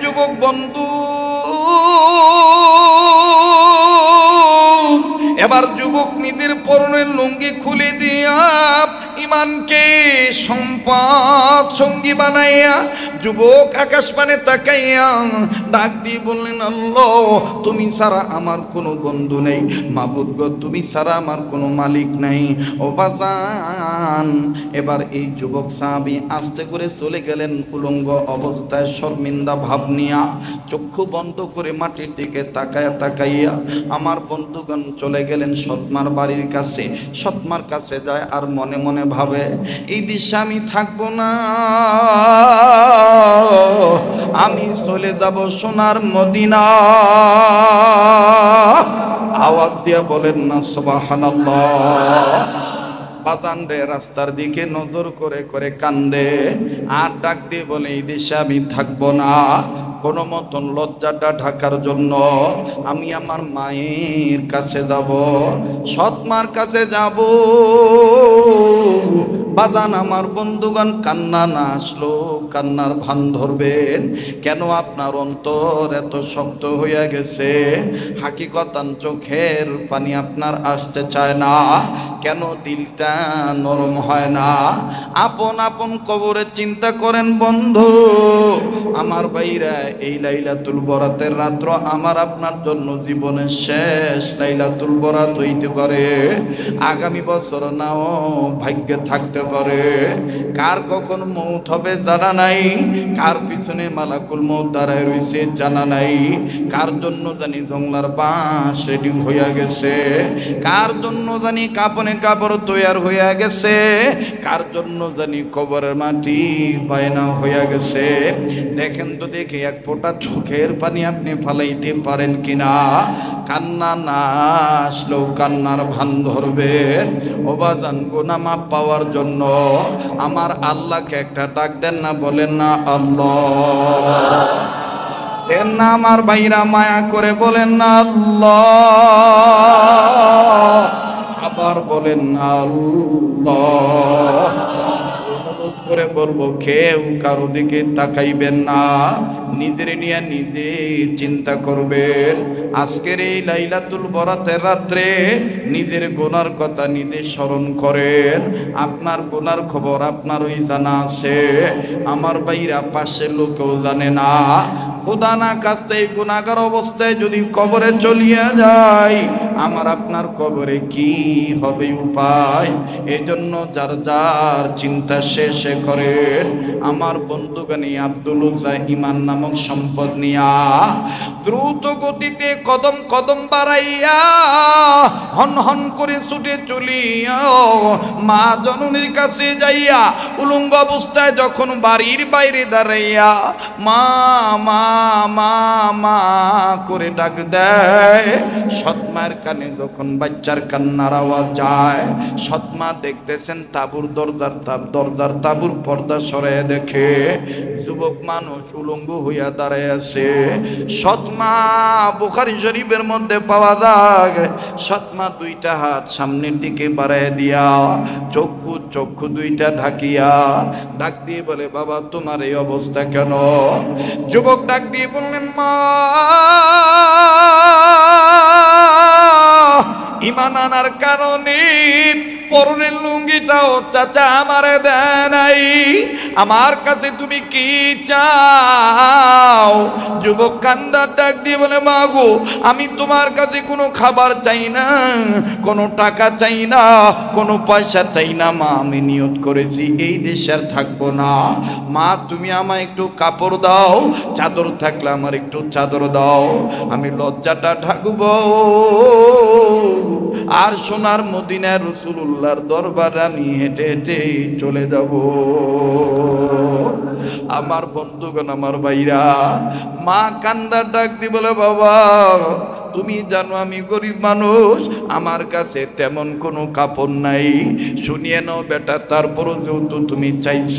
যুবক বন্ধু, এবার যুবক নিজের পরনের লুঙ্গি খুলে দিয়া ইমানকে সম্পদ সঙ্গী বানাইয়া যুবক আকাশ পানে তাকাইয়া ডাক দিয়ে বললেন, আল্লাহ তুমি ছাড়া আমার কোনো বন্ধু নেই, মাবুদ গো তুমি ছাড়া আমার কোনো মালিক নাই। ও বাজান, এবার এই যুবক সাহাবী আস্তে করে চলে গেলেন উলঙ্গ অবস্থায়, শর্মিন্দা ভাব নিয়া, চক্ষু বন্ধ করে মাটির দিকে তাকায়া তাকাইয়া আমার বন্ধুগণ চলে গেলেন সৎমার বাড়ির কাছে। সৎমার কাছে যায় আর মনে মনে ভাবে, এই দেশে আমি থাকবো না, আমি চলে যাব সোনার মদিনা। আওয়াজ দিয়া বলেন না সুবহানাল্লাহ। বাজান রে রাস্তার দিকে নজর করে করে কান্দে আর ডাক দিয়ে বলে, এই দেশে আমি থাকবো না, কোনো মতন লজ্জাটা ঢাকার জন্য আমি আমার মায়ের কাছে যাব, সৎ মার কাছে যাব। বাজান আমার বন্ধুগণ, কান্না না আসলো কান্নার ভান ধরবেন কেন? আপনার অন্তর এত শক্ত হইয়া গেছে, হাকিকতান চোখের পানি আপনার আসতে চায় না কেন? দিলটা নরম হয় না? আপন আপন কবরে চিন্তা করেন বন্ধু আমার ভাইরা। এই লাইলাতুল বরাতের রাত্র আমার আপনার জন্য জীবনের শেষ লাইলাতুল বরাত হইতে পারে, আগামী বছর নাও ভাগ্যে থাকতে পারে। কার কখন মৌত হবে জানা নাই, কার পিছনে মালাকুল মৌত দাঁড়ায় রয়েছে জানা নাই, কার জন্য জানি জংলার বাঁশ রেডি হইয়া গেছে, কার জন্য জানি কাপনে কাপড় তৈয়ার হইয়া গেছে, কার জন্য জানি কবরের মাটি বায়না হইয়া গেছে। দেখেন তো দেখে এক ফোঁটা চোখের পানি আপনি ফালাইতে পারেন কিনা? কান্না না আসলেও কান্নার ভান ধরবেন। ওবাদান গুনাহ মাফ পাওয়ার জন্য আমার আল্লাহকে একটা ডাক দেন না, বলেন না আল্লাহ। দেন না আমার ভাইরা, মায়া করে বলেন না আল্লাহ। আবার বলেন না আল্লাহ। অনুরোধ করে বলবো, কেউ কারো দিকে তাকাইবেন না, নিজের নিয়ে নিজে চিন্তা করবেন। আজকের এই লাইলাতুল বরাতের রাত্রে নিজের গুনার কথা নিজে স্মরণ করেন। আপনার গুনার খবর আপনারই জানা আছে, আমার ভাইরা পাশের লোকেও জানে না। খোদা না কাছে এই গুনাহগার অবস্থায় যদি কবরে চলিয়া যায়, আমার আপনার কবরে কি হবে উপায়? এজন্য যার যার চিন্তা শেষে করেন। আমার বন্ধুগানি আব্দুল উজ্জা ইমান নামক সম্পদ নিয়া দ্রুত গতিতে কদম কদম বাড়াইয়া হন হন করে ছুটে চলিয়া মা জননীর কাছে যাইয়া উলঙ্গ অবস্থায় যখন বাড়ির বাইরে দাঁড়াইয়া মা মা মা মা করে ডাক দেয়, সৎমার কানে যখন বাচ্চার কান্নার আওয়াজ যায়, সৎমা দেখতেছেন তাবুর দরজার তাবুর পর্দা সরাইয়া দেখে যুবক মানুষ উলঙ্গ হইয়া দাঁড়ায় আছে। সৎমা বুখারী শরীফের মধ্যে পাওয়া যায়, সৎমা দুইটা হাত সামনের দিকে বাড়াইয়া দিয়া চক্ষু দুইটা ঢাকিয়া ডাক দিয়ে বলে, বাবা তোমার এই অবস্থা কেন? যুবক ডাক দিয়ে বললেন, মা ইমান আনার কারণে পরনের লুঙ্গিটাও চাচা আমারে দেয় নাই, আমার কাছে তুমি কি চাও? যুবক কান্দার ডাক দিয়ে বলে, মা গো আমি তোমার কাছে কোনো খাবার চাই না, কোনো টাকা চাই না, কোনো পয়সা চাই না। মা আমি নিয়ত করেছি এই দেশে আর থাকবো না। মা তুমি আমায় একটু কাপড় দাও, চাদর থাকলে আমার একটু চাদর দাও, আমি লজ্জাটা ঢাকবো আর সোনার মদিনার রাসূলুল্লাহর দরবারে আমি হেঁটে হেঁটে চলে যাব। আমার বন্ধুগণ আমার ভাইরা, মা কান্দার ডাক দি বলে, বাবা তুমি জানো আমি গরিব মানুষ, আমার কাছে তেমন কোনো কাপড় নাই। শুনিয়ে নাও বেটা, তারপরও যেহেতু তুমি চাইছ,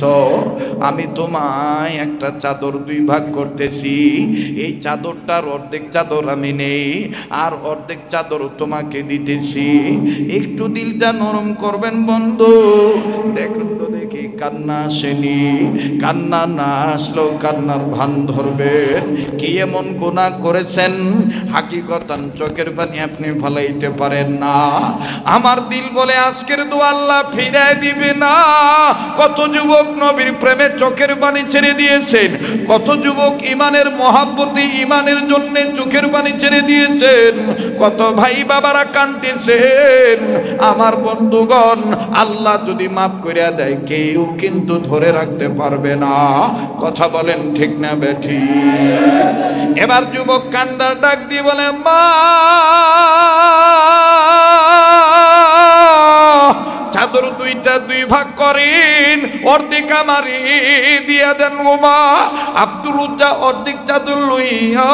আমি তোমায় একটা চাদর দুই ভাগ করতেছি। এই চাদরটার অর্ধেক চাদর আমি নেই, আর অর্ধেক চাদর তোমাকে দিতেছি। একটু দিলটা নরম করবেন বন্ধু। দেখুন তো দেখি কান্না আসেনি, কান্না না আসলেও কান্নার ভান ধরবেন। কি এমন গুনাহ করেছেন হাকিকতান চোখের পানি আপনি ফলাইতে পারেন না। আমার দিল বলে আজকের দোয়া আল্লাহ ফিরায় দিবে না। কত যুবক নবীর প্রেমে চোখের পানি ছেড়ে দিয়েছেন, কত যুবক ইমানের মহাব্বতে ইমানের জন্য চোখের পানি ছেড়ে দিয়েছেন, কত ভাই বাবারা কাঁদতেছেন। আমার বন্ধুগণ, আল্লাহ যদি মাফ করে দেয় কেউ কিন্তু ধরে রাখতে পারবে না। কথা বলেন ঠিক না বেঠি? এবার যুবক কান্দার ডাক দিয়ে বলে, মা চাদর দুইটা দুই ভাগ করেন, অর্ধেক আমারে দিয়া দেন গো মা। আব্দুল উজ্জা অর্ধেক চাদর লইয়া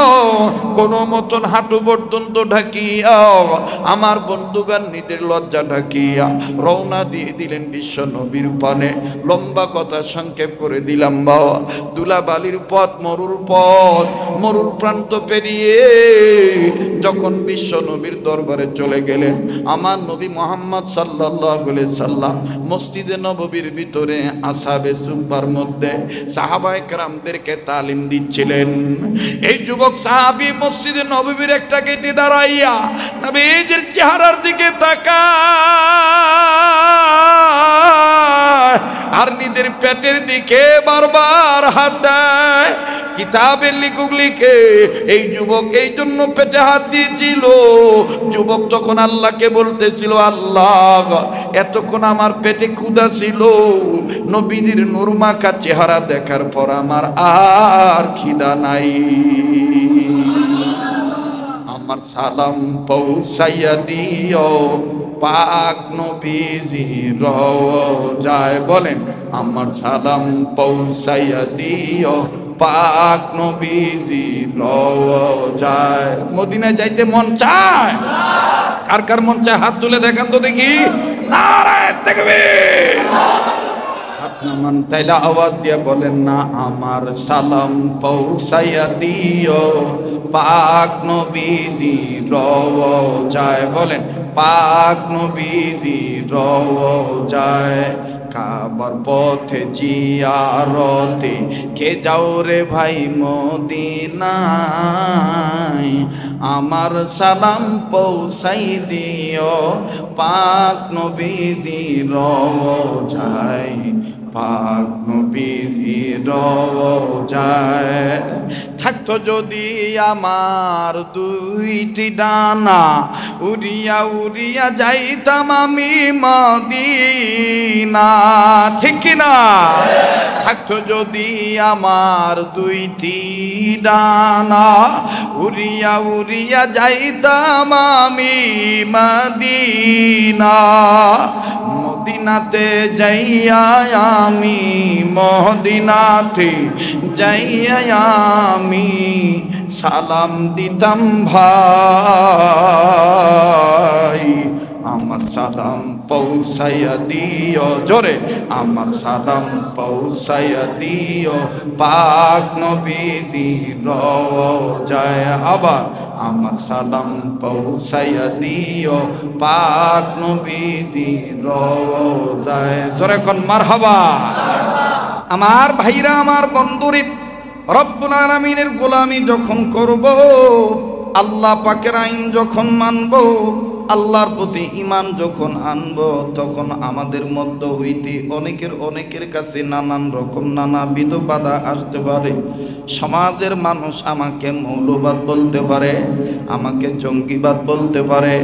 কোন মতন হাঁটু পর্যন্ত ঢাকিয়া আমার বন্ধুগান নিজের লজ্জা ঢাকিয়া রওনা দিয়ে দিলেন বিশ্ব নবীর পানে। লম্বা কথা সংক্ষেপ করে দিলাম বাবা, দুলাবালির পথ, মরুর পথ, মরুর প্রান্ত পেরিয়ে যখন বিশ্ব নবীর দরবারে চলে গেলেন, আমার নবী মুহাম্মদ সাল্লাল্লাহু আলাইহি সাল্লাম মসজিদে নববীর ভিতরে আসহাবে সুফার মধ্যে সাহাবায়ে কেরামদেরকে তালিম দিচ্ছিলেন। এই যুবক সাহাবী মসজিদে নববীর একটা গেটে দাঁড়াইয়া নবীজির চেহারার দিকে তাকায় আর নিজের পেটের দিকে বারবার হাত দেয়। কিতাবের লিখুক লিখে এই যুবক এই জন্য পেটে হাত দিয়েছিল। যুবক তখন আল্লাহকে বলতেছিল, আল্লাহ এতক্ষণ আমার পেটে ক্ষুধা ছিল, নবীজির নূর মাখা চেহারা দেখার পর আমার আর খিদা নাই। আমার সালাম পৌঁছাইয়া দিও পাক নবীজির রওজায়। বলেন, আমার সালাম পৌঁছাইয়া দিও পাক নবীজির রওজায়। মদিনায় যাইতে মন চায়? কার কার মন চায় হাত তুলে দেখান তো দেখি। নারায়ে তাকবীর। হাত নামান, তাইলে আওয়াজ দিয়ে বলেন না, আমার সালাম পৌঁছাইয়া দিও পাক নবীজির রওজায়। বলেন, পাক নবীজির রওজায়। কাবার পথে জিয়ারতে কে যাও রে ভাই মদিনায়, আমার সালাম পৌঁছাই দিও পাক নবীজির রওজায়, পাক নবীজির রওজায়। থাকতো যদি আমার দুইটি ডানা, উড়িয়া উড়িয়া যাইতাম আমি মদিনা। ঠিক কিনা? থাকতো যদি আমার দুইটি ডানা, উড়িয়া উড়িয়া যাইতাম আমি মদিনা। মদিনাতে যাইয়া আমি, মদিনাতে যাইয়া আমি সালাম দিতাম ভাই। আমার সালাম পৌঁছাইয়া দিও, জোরে, আমার সালাম পৌঁছাইয়া দিও পাক নবীজির রওজায়। আবার আমার সালাম পৌঁছাইয়া দিও পাক নবীজির রওজায়। জোরে কোন মারহাবা। আমার ভাইরা, আমার বন্ধুরে, রব্বুল আলামিনের গোলামি যখন করব, আল্লাহ পাকের আইন যখন মানব, আল্লাহর প্রতি ঈমান যখন আনব, তখন আমাদের মধ্য হইতে অনেকের কাছে নানান রকম নানাবিধ বাধা আসতে পারে। সমাজের মানুষ আমাকে মৌলবাদ বলতে পারে, আমাকে জঙ্গিবাদ বলতে পারে,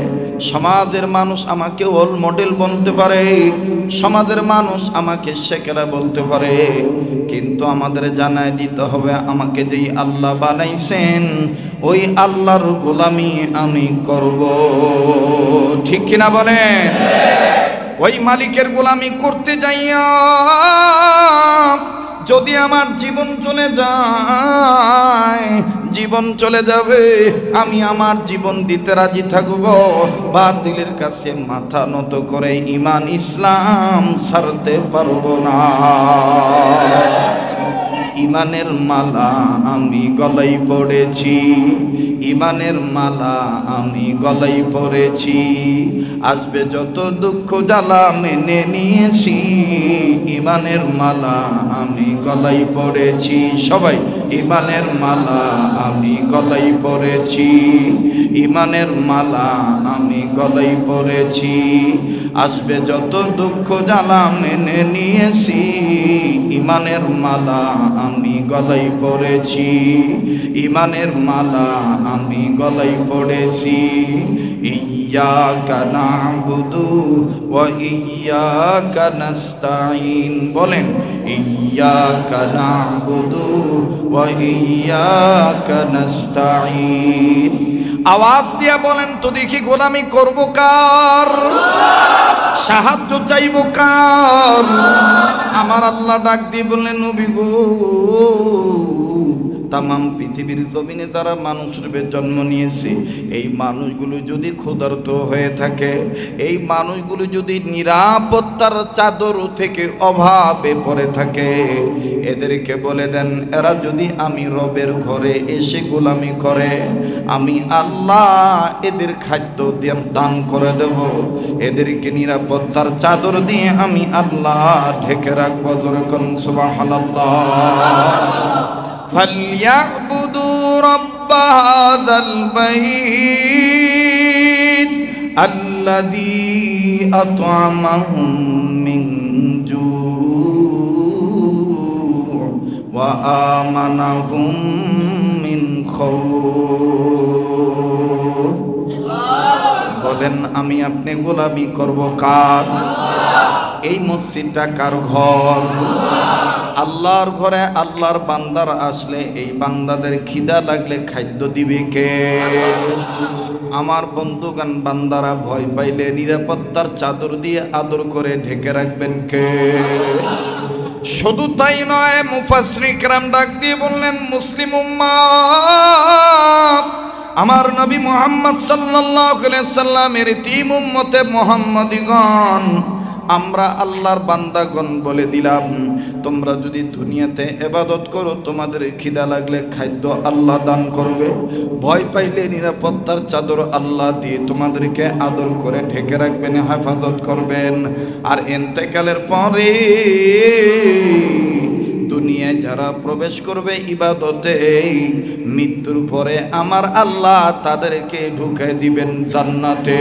সমাজের মানুষ আমাকে ওল মডেল বলতে পারে, সমাজের মানুষ আমাকে শেকেরা বলতে পারে। কিন্তু আমাদের জানায় দিতে হবে, আমাকে যেই আল্লাহ বানাইছেন ওই আল্লাহর গোলামি আমি করব। ঠিক কিনা বলেন? ওই মালিকের গোলামি করতে যাইয়া যদি আমার জীবন চলে যায়, জীবন চলে যাবে, আমি আমার জীবন দিতে রাজি থাকব। বাতিলের কাছে মাথা নত করে ঈমান ইসলাম ছাড়তে পারবো না। ঈমানের মালা আমি গলায় পড়েছি, ইমানের মালা আমি গলায় পরেছি। আসবে যত দুঃখ জ্বালা মেনে নিয়েছি, ইমানের মালা আমি গলায় পরেছি। সবাই ইমানের মালা আমি গলায় পরেছি, ইমানের মালা আমি গলায় পরেছি। আসবে যত দুঃখ জ্বালা মেনে নিয়েছি, ইমানের মালা আমি গলায় পরেছি, ইমানের মালা আমি গলায় পড়েছি। ইয়্যাকা না'বুদু ওয়া ইয়্যাকা নাস্তাঈন। বলেন ইয়্যাকা না'বুদু ওয়া ইয়্যাকা নাস্তাঈন। আওয়াজ দিয়া বলেন তো দেখি, গোলামি করব কার? সাহায্য চাইব কার? আমার আল্লাহ ডাক দিয়ে বললেন, নবী গো, তামাম পৃথিবীর জমিনে যারা মানুষ রূপে জন্ম নিয়েছে, এই মানুষগুলো যদি ক্ষুধার্ত হয়ে থাকে, এই মানুষগুলো যদি নিরাপত্তার চাদর থেকে অভাবে পড়ে থাকে, এদেরকে বলে দেন, এরা যদি আমি রবের ঘরে এসে গোলামি করে, আমি আল্লাহ এদের খাদ্য দান করে দেব, এদেরকে নিরাপত্তার চাদর দিয়ে আমি আল্লাহ ঢেকে রাখবো। যেরকম সুবহানাল্লাহ। فليعبدوا رب هذا البيت الذي أطعمهم من جوع وآمنهم من خوف। বলেন, আমি আপনি গোলামি করব কার? এই মসজিদটা কার ঘর? আল্লাহর ঘরে আল্লাহর বান্দার আসলে এই বান্দাদের খিদা লাগলে খাদ্য দিবে কে? আমার বন্ধুগান বান্দারা ভয় পাইলে নিরাপত্তার চাদর দিয়ে আদর করে ঢেকে রাখবেন কে? শুধু তাই নয়, মুফাসসিরিন কিরাম ডাক দিয়ে বললেন, মুসলিম উম্মাহ, আমার নবী মুহাম্মদ সাল্লাল্লাহু আলাইহি সাল্লামের তিন উম্মতে মুহাম্মাদিগণ, আমরা আল্লাহর বান্দাগণ বলে দিলাম, তোমরা যদি দুনিয়াতে ইবাদত করো, তোমাদের খিদা লাগলে খাদ্য আল্লাহ দান করবে, ভয় পাইলে নিরাপত্তার চাদর আল্লাহ দিয়ে তোমাদেরকে আদর করে ঢেকে রাখবেন, হেফাজত করবেন। আর ইন্তেকালের পরে দুনিয়ায় যারা প্রবেশ করবে ইবাদতে, মৃত্যুর পরে আমার আল্লাহ তাদেরকে ঢুকে দিবেন জান্নাতে।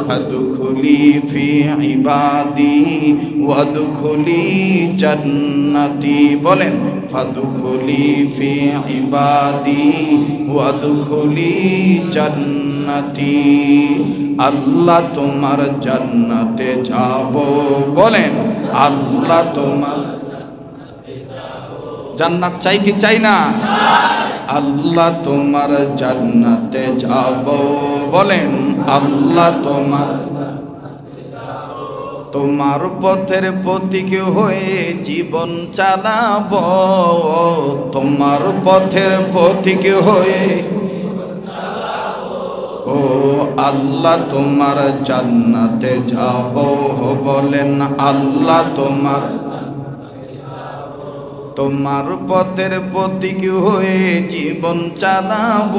ফাদখুলি ফি ইবাদি ওয়াদখুলি জান্নাতি। বলেন, ফাদখুলি ফি ইবাদি ওয়াদখুলি জান্নাতি। আল্লাহ তোমার জান্নাতে যাব। বলেন, আল্লাহ তোমার জান্নাত চাই কি চাই না? আল্লাহ তোমার জান্নাতে যাব। বলেন, আল্লাহ তোমার পথের প্রতীক হয়ে জীবন চালাব, তোমার পথের প্রতীক হয়ে। ও আল্লাহ তোমার জান্নাতে যাব। বলেন, আল্লাহ তোমার পথের প্রতীক হয়ে জীবন চালাব,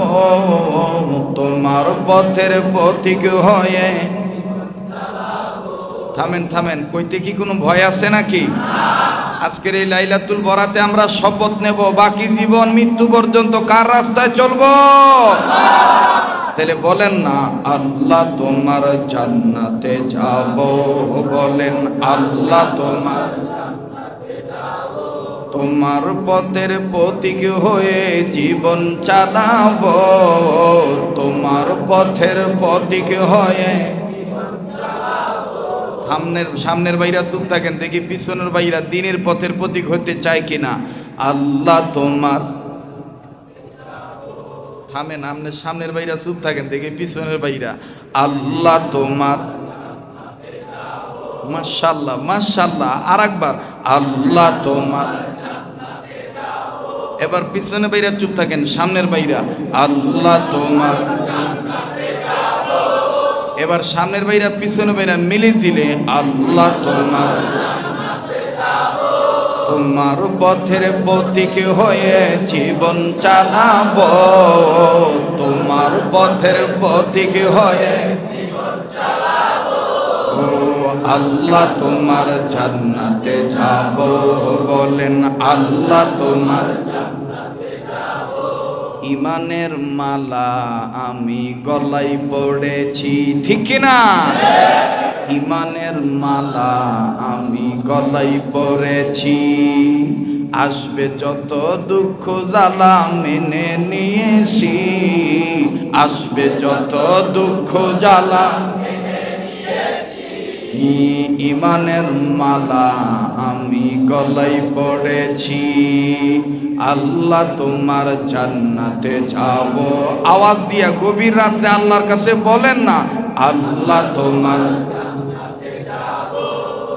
তোমার পথের প্রতীক হয়ে। থামেন থামেন, কইতে কি কোনো ভয় আছে নাকি? আজকের এই লাইলাতুল বরাতে আমরা শপথ নেব, বাকি জীবন মৃত্যু পর্যন্ত কার রাস্তায় চলবো? তাহলে বলেন না, আল্লাহ তোমার জান্নাতে যাব। বলেন, আল্লাহ তোমার পথের প্রতীক হয়ে জীবন চালাব, তোমার পথের প্রতীক হয়ে। সামনের বাইরা চুপ থাকেন, দেখি পিছনের বাইরা দিনের পথের প্রতীক হতে চায় কিনা। আল্লাহ তোমার, থামেন, আমনের সামনের বাইরা চুপ থাকেন, দেখি পিছনের বাইরা। আল্লাহ তোমার, মাশাআল্লাহ মাশাআল্লাহ। আর একবার, আল্লাহ তোমার। এবার পিছনের বাইরা চুপ থাকেন, সামনের বাইরা। আল্লাহ তোমার। এবার সামনের বাইরা পিছনের বাইরা মিলে জিলে, আল্লাহ তোমার। তোমার পথের পথিক হয়ে জীবন চালাবো, তোমার পথের পথিক হয়ে ও আল্লাহ তোমার জান্নাতে যাব, বলেন আল্লাহ তোমার ইমানের মালা আমি গলায় পড়েছি, ঠিক কিনা? ইমানের মালা আমি গলায় পড়েছি, আসবে যত দুঃখ জ্বালা মেনে নিয়েছি, আসবে যত দুঃখ জ্বালা ইমানের মালা আমি গলায় পড়েছি, আল্লাহ তোমার জান্নাতে যাব। আওয়াজ দিয়া গভীর রাত্রে আল্লাহর কাছে বলেন না, আল্লাহ তোমার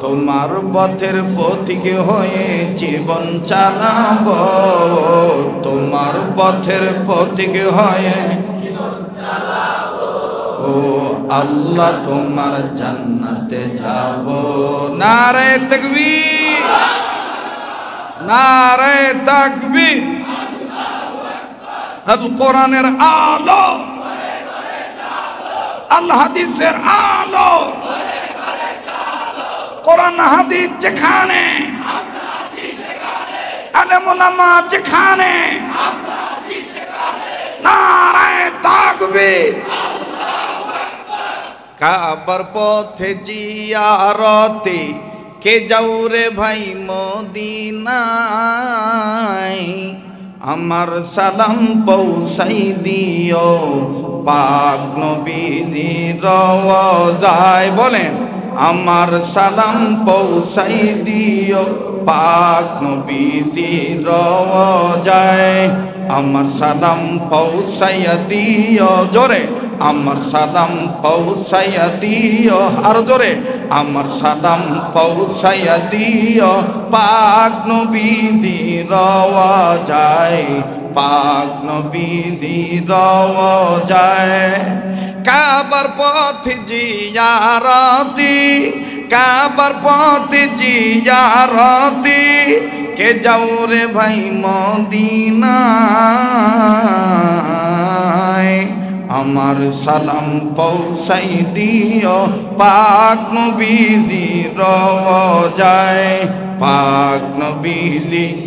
তোমার পথের পথিক হয়ে জীবন চালাবো, তোমার পথের পথিক হয়ে ও আল্লাহ তোমার জান্নাতে যাব। নারে তাকবীর, নারে তাকবীর। আল কোরআনের আলো, আল হাদিসের আলো, কোরআন হাদিস যেখানে, আলেম ওলামা যেখানে, নারে তাকবীর। কাবার পথে জিয়ারতে কে যাও রে ভাই মদিনায়, আমার সালাম পৌঁছাই দিও পাক নবীজির রওজায়, বলেন আমার সালাম পৌঁছাই দিও পাক নবীজির রওজায়, আমার সালাম পৌঁছাইয়া দিও, জোরে আমার সালাম পৌঁছাইয়া দিও, আর জোরে আমার সালাম পৌঁছাইয়া দিও পাক নবীজির রওজায়, পাক নবীজির রওজায়। কাবার পথ জিয়ারতি, কাবার পথ জিয়ারতি কে যাও রে ভাই মদিনায়, আমার সালাম পৌঁছাই দিও পাক নবীজির রওজায়, পাক নবীজির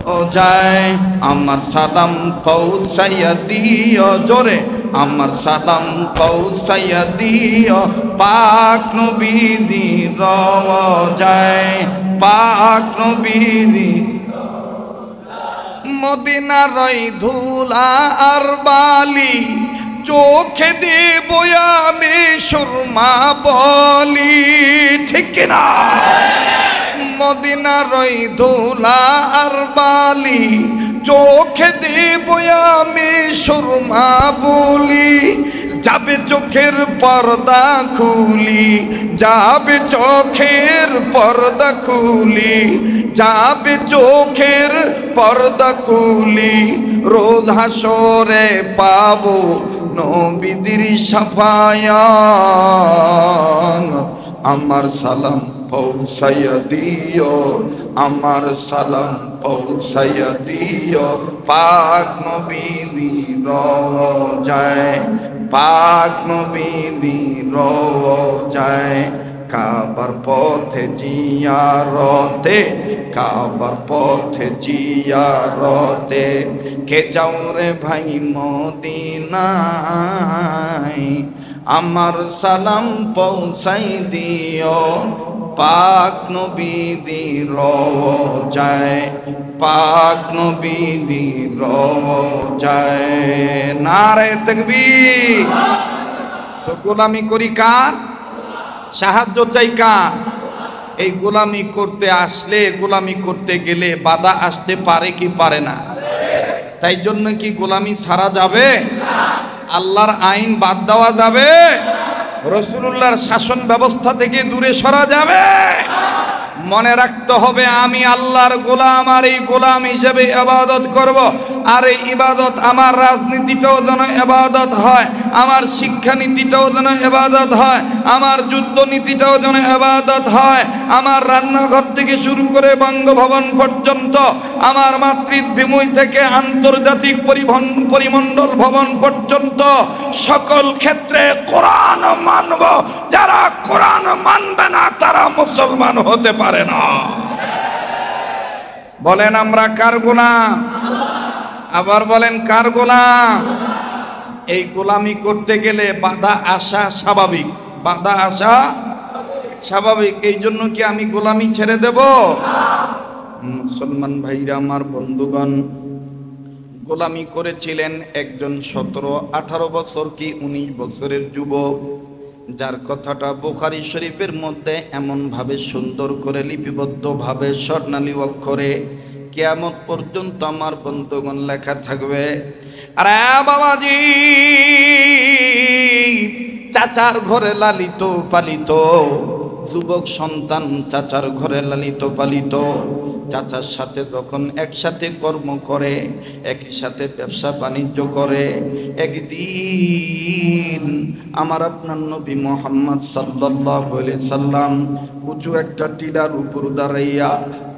রওজায়, আমার সালাম পৌঁছাইয়া দিও, জোরে আমার সালাম পৌঁছাইয়া দিও পাক নবীজির রওজায়, পাক নবীজির মদিনার ওই ধুলা আর বালি চোখে দেব আমি সুরমা বলি, ঠিক কিনা? মদিনার ওই ধুলা আর বালি চোখে দেব আমি সুরমা বলি, যাবে চোখের পর্দা খুলি, যাবে চোখের পর্দা খুলি, যাবে চোখের পর্দা খুলি, রোজ হাসরে পাবো নবীজির শাফায়াত, আমার সালাম পৌঁছাইয়া দিও, আমার সালাম পৌঁছাইয়া দিও পাক নবীজির রওজায়, পাক নবীজির রওজায়। কাবার পথে জিয়ারতে, কাবার পথে জিয়ারতে কে যাও রে ভাই মদিনায়, আমার সালাম পৌঁছাই দিও পাক নবীজির রওজায়, পাক নবীজির রওজায়। নারে তাকবীর। তো গোলামি করি কার? সাহায্য চাই কার? এই গোলামি করতে আসলে, গোলামি করতে গেলে বাধা আসতে পারে কি পারে না? তাই জন্য কি গোলামি ছাড়া যাবে? আল্লাহর আইন বাদ দেওয়া যাবে? রাসূলুল্লাহর শাসন ব্যবস্থা থেকে দূরে সরা যাবে? মনে রাখতে হবে আমি আল্লাহর গোলাম, আর এই গোলাম হিসেবে ইবাদত করব। আর এই ইবাদত আমার রাজনীতিটাও যেন ইবাদত হয়, আমার শিক্ষানীতিটাও যেন ইবাদত হয়, আমার যুদ্ধ নীতিটাও যেন ইবাদত হয়, আমার রান্নাঘর থেকে শুরু করে বঙ্গভবন পর্যন্ত, আমার মাতৃভূমি থেকে আন্তর্জাতিক পরিমণ্ডল ভবন পর্যন্ত সকল ক্ষেত্রে কোরআন মানব। যারা কোরআন মানবে না তারা মুসলমান হতে পারে না। বলেন আমরা কার গোলাম? আবার বলেন কার গোলাম? এই গোলামি করতে গেলে বাধা আসা স্বাভাবিক, বাধা আসা স্বাভাবিক। এই জন্য কি আমি গোলামি ছেড়ে দেব? মুসলমান ভাইরা আমার, বন্ধুগণ, গোলামি করেছিলেন একজন 17-18 বছর কি 19 বছরের যুবক, যার কথাটা বুখারী শরীফের মধ্যে এমন ভাবে সুন্দর করে লিপিবদ্ধ ভাবে স্বর্ণালী অক্ষরে কিয়ামত পর্যন্ত আমার বন্ধুগণ লেখা থাকবে। আরে বাবাজি, চাচার ঘরে লালিত পালিত যুবক সন্তান, চাচার ঘরে লালিত পালিত, চাচার সাথে যখন একসাথে কর্ম করে, একই সাথে ব্যবসা বাণিজ্য করে, একদিন আমার আপনার নবী মুহাম্মদ সাল্লাল্লাহু আলাইহি সাল্লাম উঁচু একটা টিলার উপর দাঁড়াইয়া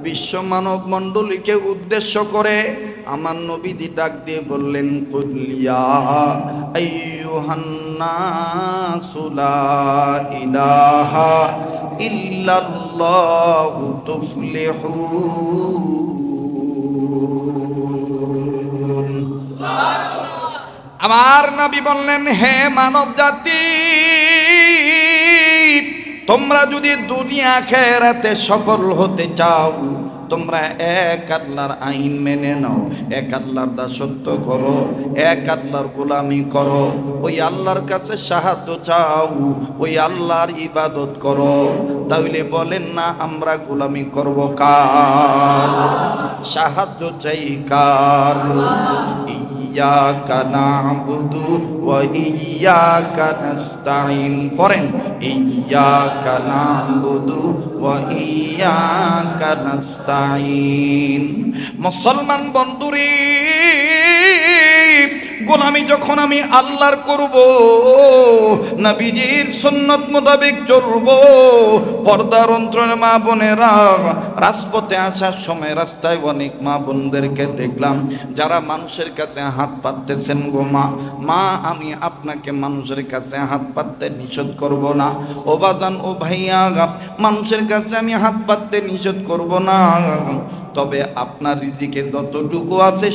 বিশ্ব মানব মণ্ডলীকে উদ্দেশ্য করে আমার নবীজি ডাক দিয়ে বললেন, কুল ইয়া আইয়ুহান নাসু লা ইলাহা ইল্লাল্লাহু তুফলিহুন। আমার নবী বললেন, হে মানব জাতি, তোমরা যদি দুনিয়া আখিরাতে সফল হতে চাও, তোমরা এক আল্লাহর আইন মেনে নাও, এক আল্লাহর দাসত্ব করো, এক আল্লাহর গোলামি করো, ওই আল্লাহর কাছে সাহায্য চাও, ওই আল্লাহর ইবাদত করো। তাহলে বলেন না আমরা গোলামি করব কার? সাহায্য চাই কার? ইয়্যাকা না'বুদু ওয়া ইয়্যাকা নাস্তাঈন। পড়েন, ইয়্যাকা না'বুদু ওয়া ইয়্যাকা নাস্তাঈন। মুসলমান বন্ধুরে, গোলামি যখন আমি আল্লাহর করব, নবীজির সুন্নত মোতাবেক চলব, পর্দার অন্তরের মা বোনেরা, রাজপথে আসার সময় রাস্তায় অনেক মা বোনদেরকে দেখলাম যারা মানুষের কাছে হাত পাততেছেন। গো মা, আমি আপনাকে মানুষের কাছে হাত পাততে নিষেধ করব না। ও বাজান, ও ভাইয়া, মানুষের কাছে আমি হাত পাততে নিষেধ করব না, তবে আপনার রিজিকে যতটুকু আছে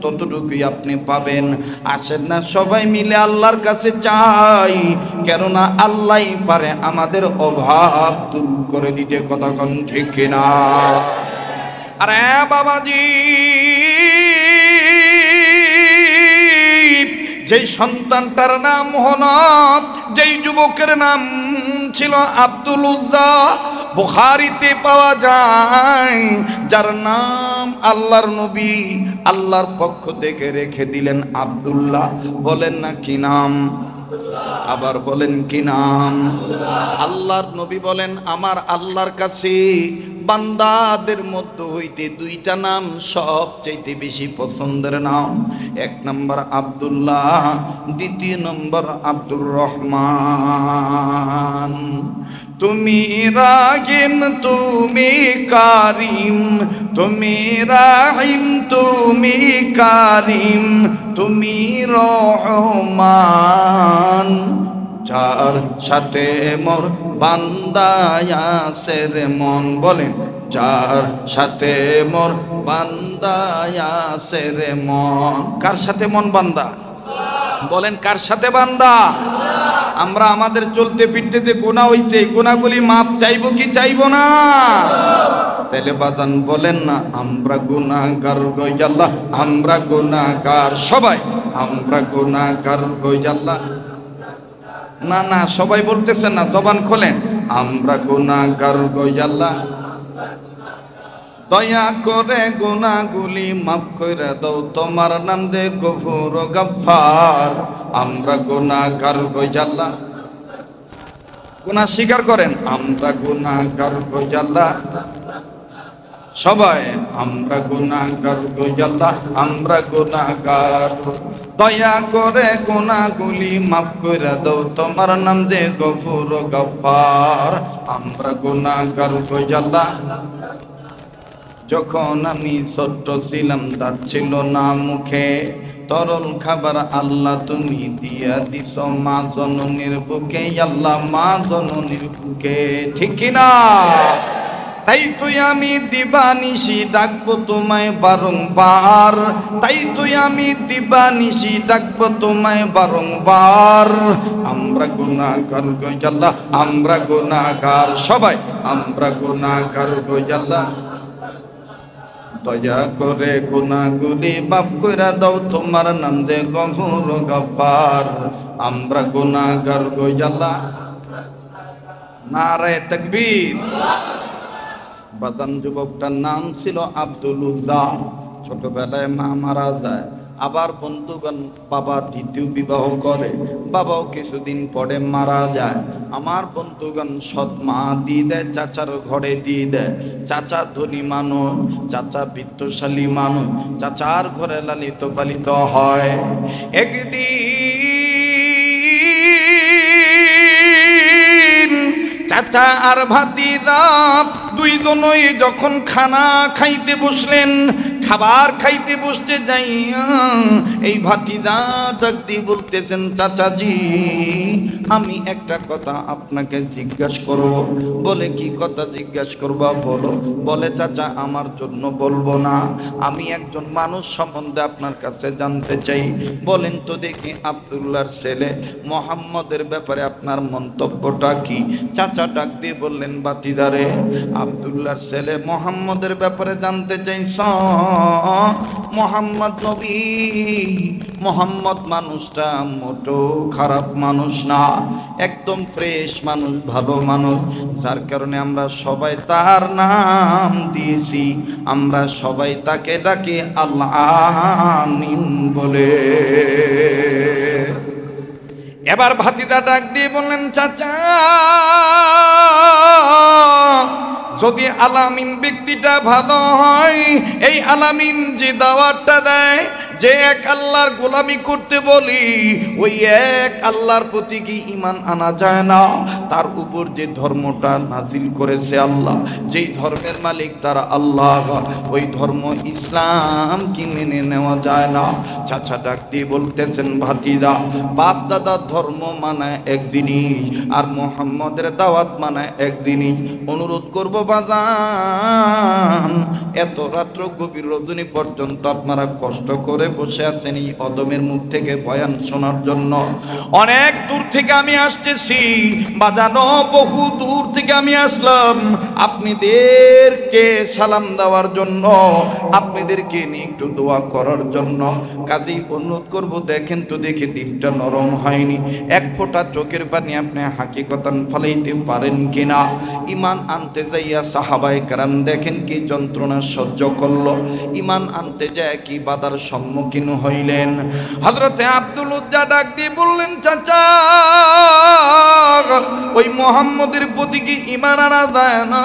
ততটুকুই আপনি পাবেন। আসেন না সবাই মিলে আল্লাহর কাছে চাই, কেননা আল্লাহই পারে আমাদের অভাব দূর করে দিতে। কথা কোন ঠিক কিনা? আরে বাবাজি, যেই সন্তানটার নাম হনফ, যেই যুবকের নাম ছিল আব্দুল উজ্জা, বুখারীতে পাওয়া যায়, যার নাম আল্লাহর নবী আল্লাহর পক্ষ থেকে রেখে দিলেন আব্দুল্লাহ। বলেন না কি নাম? আবার বলেন কি নাম? আল্লাহর নবী বলেন, আমার আল্লাহর কাছে বান্দাদের মধ্য হইতে দুইটা নাম সবচাইতে বেশি পছন্দের নাম। এক নম্বর আব্দুল্লাহ, দ্বিতীয় নম্বর আব্দুর রহমান। তুমি রাহিম, তুমি কারিম, তুমি রাহিম, তুমি কারিম, তুমি রহমান। যার সাথে মোর বান্দায় আছে রে মন। বলেন, যার সাথে মোর বান্দায় আছে রে মন। কার সাথে মন বান্দা? বলেন, কার সাথে বান্দা? আমরা আমাদের চলতে ফিরতে যে গুনাহ হইছে, এই গুনাহগুলি মাপ চাইবো কি চাইবো না? তাহলে বাজান বলেন না, আমরা গুনাহগার গো আল্লাহ, আমরা গুনাহগার। সবাই আমরা গুনাহগার গো আল্লাহ। না না, সবাই বলতেছেন না, জবান খোলেন। আমরা গুনাহগার গো আল্লাহ, দয়া করে গুনাহগুলি মাফ করে দাও, তোমার নাম যে গফুর গফফার। আমরা গুনাহগার গো আল্লাহ, গুনাহ স্বীকার করেন। আমরা গুনাহগার গো আল্লাহ, সবাই আমরা গুনাহগার গো আল্লাহ, আমরা গুনাহগার, দয়া করে গুনাহগুলি মাফ করে দাও, তোমার নাম যে গফুর গফফার। আমরা গুনাহগার গো আল্লাহ, যখন আমি ছোট্ট ছিলাম তার ছিল না মুখে, তরল খাবার আল্লাহ তুমি দিয়া দিছ মা জননীর বুকে, আল্লাহ মা জননীর বুকে, ঠিক কিনা? তাই তুই আমি দিবানিশি ডাকবো তোমায় বারংবার, তাই তুই আমি দিবানিশি ডাকবো তোমায় বারংবার। আমরা গুনাহগার গো আল্লাহ, আমরা গুনাহগার, সবাই আমরা গুনাহগার গো আল্লাহ, দয়া করে গুনাহগুলি মাফ করে দাও, তোমার নাম যে গফুর গফফার। আমরা গুনাহগার গো আল্লাহ, নারায়ে তাকবীর। বাজান যুবকটার নাম ছিল আব্দুল উজ্জা। ছোটবেলায় মা মারা যায়, আবার বন্ধুগণ বাবা দ্বিতীয় বিবাহ করে, বাবাও কিছুদিন পরে মারা যায়। আমার বন্ধুগণ সৎ মা দিয়ে দেয়, চাচার ঘরে দিয়ে দেয়। চাচা ধনী মানুষ, চাচা বিত্তশালী মানুষ, চাচার ঘরে লালিত পালিত হয়। একদিন চাচা আর ভাতিজা দুইজনই যখন খানা খাইতে বসলেন, খাবার খাইতে বসতে যাইয়া এই ভাতিজা ডাক দিয়ে বলতেছেন, চাচাজি আমি একটা কথা আপনাকে জিজ্ঞাসা করব। বলে কি কথা জিজ্ঞাসা করবা বলো। বলে চাচা আমার জন্য বলবো না, আমি একজন মানুষ সম্বন্ধে আপনার কাছে জানতে চাই। বলেন তো দেখি আব্দুল্লাহর ছেলে মোহাম্মদের ব্যাপারে আপনার মন্তব্যটা কি? চাচা ডাক দিয়ে বললেন, ভাতিজারে আব্দুল্লাহর ছেলে মোহাম্মদের ব্যাপারে জানতে চাইছ? মোহাম্মদ নবী, মোহাম্মদ মানুষটা মোটো খারাপ মানুষ না, একদম ফ্রেশ মানুষ, ভালো মানুষ, যার কারণে আমরা সবাই তার নাম দিয়েছি, আমরা সবাই তাকে ডাকি আল্লাহ আমিন বলে। এবার ভাতিজা ডাক দিয়ে বললেন, চাচা যদি আলামিন ব্যক্তিটা ভালো হয়, এই আলামিন যে দাওয়াতটা দেয়, যে এক আল্লাহর গোলামি করতে বলি, ওই এক আল্লাহর প্রতি কি ঈমান আনা যায় না? তার উপর যে ধর্মটা নাজিল করেছে আল্লাহ, যেই ধর্মের মালিক তারা আল্লাহ, ওই ধর্ম ইসলাম কি মেনে নেওয়া যায় না? চাচা ডাক দিয়ে বলতেছেন, ভাতিজা বাপ দাদার ধর্ম মানায় এক জিনিস, আর মোহাম্মদের দাওয়াত মানায় এক জিনিস। অনুরোধ করব বাজান, এত রাত্র গভীর রজনী পর্যন্ত আপনারা কষ্ট করে বসে আছেন এই অদমের মুখ থেকে বয়ান শোনার জন্য। অনেক দূর থেকে আমি আসতেছি বাজানো, বহু দূর থেকে আমি আসলাম আপনাদেরকে সালাম দেওয়ার জন্য, আপনাদেরকে নিয়ে একটু দোয়া করার জন্য। কাজেই অনুরোধ করব, দেখেন তো দেখি দিলটা নরম হয়নি, এক ফোঁটা চোখের পানি আপনি হাকিকতান ফলাইতে পারেন কিনা? ঈমান আনতে যাইয়া সাহাবায়ে কেরাম দেখেন কি যন্ত্রণা সহ্য করলো, ঈমান আনতে যায় কি বাধার সম্মুখীন হইলেন। হযরতে আব্দুল উজ্জা ডাক দিয়ে বললেন, চাচা ওই মুহাম্মদের প্রতি কি ঈমান আনা যায় না?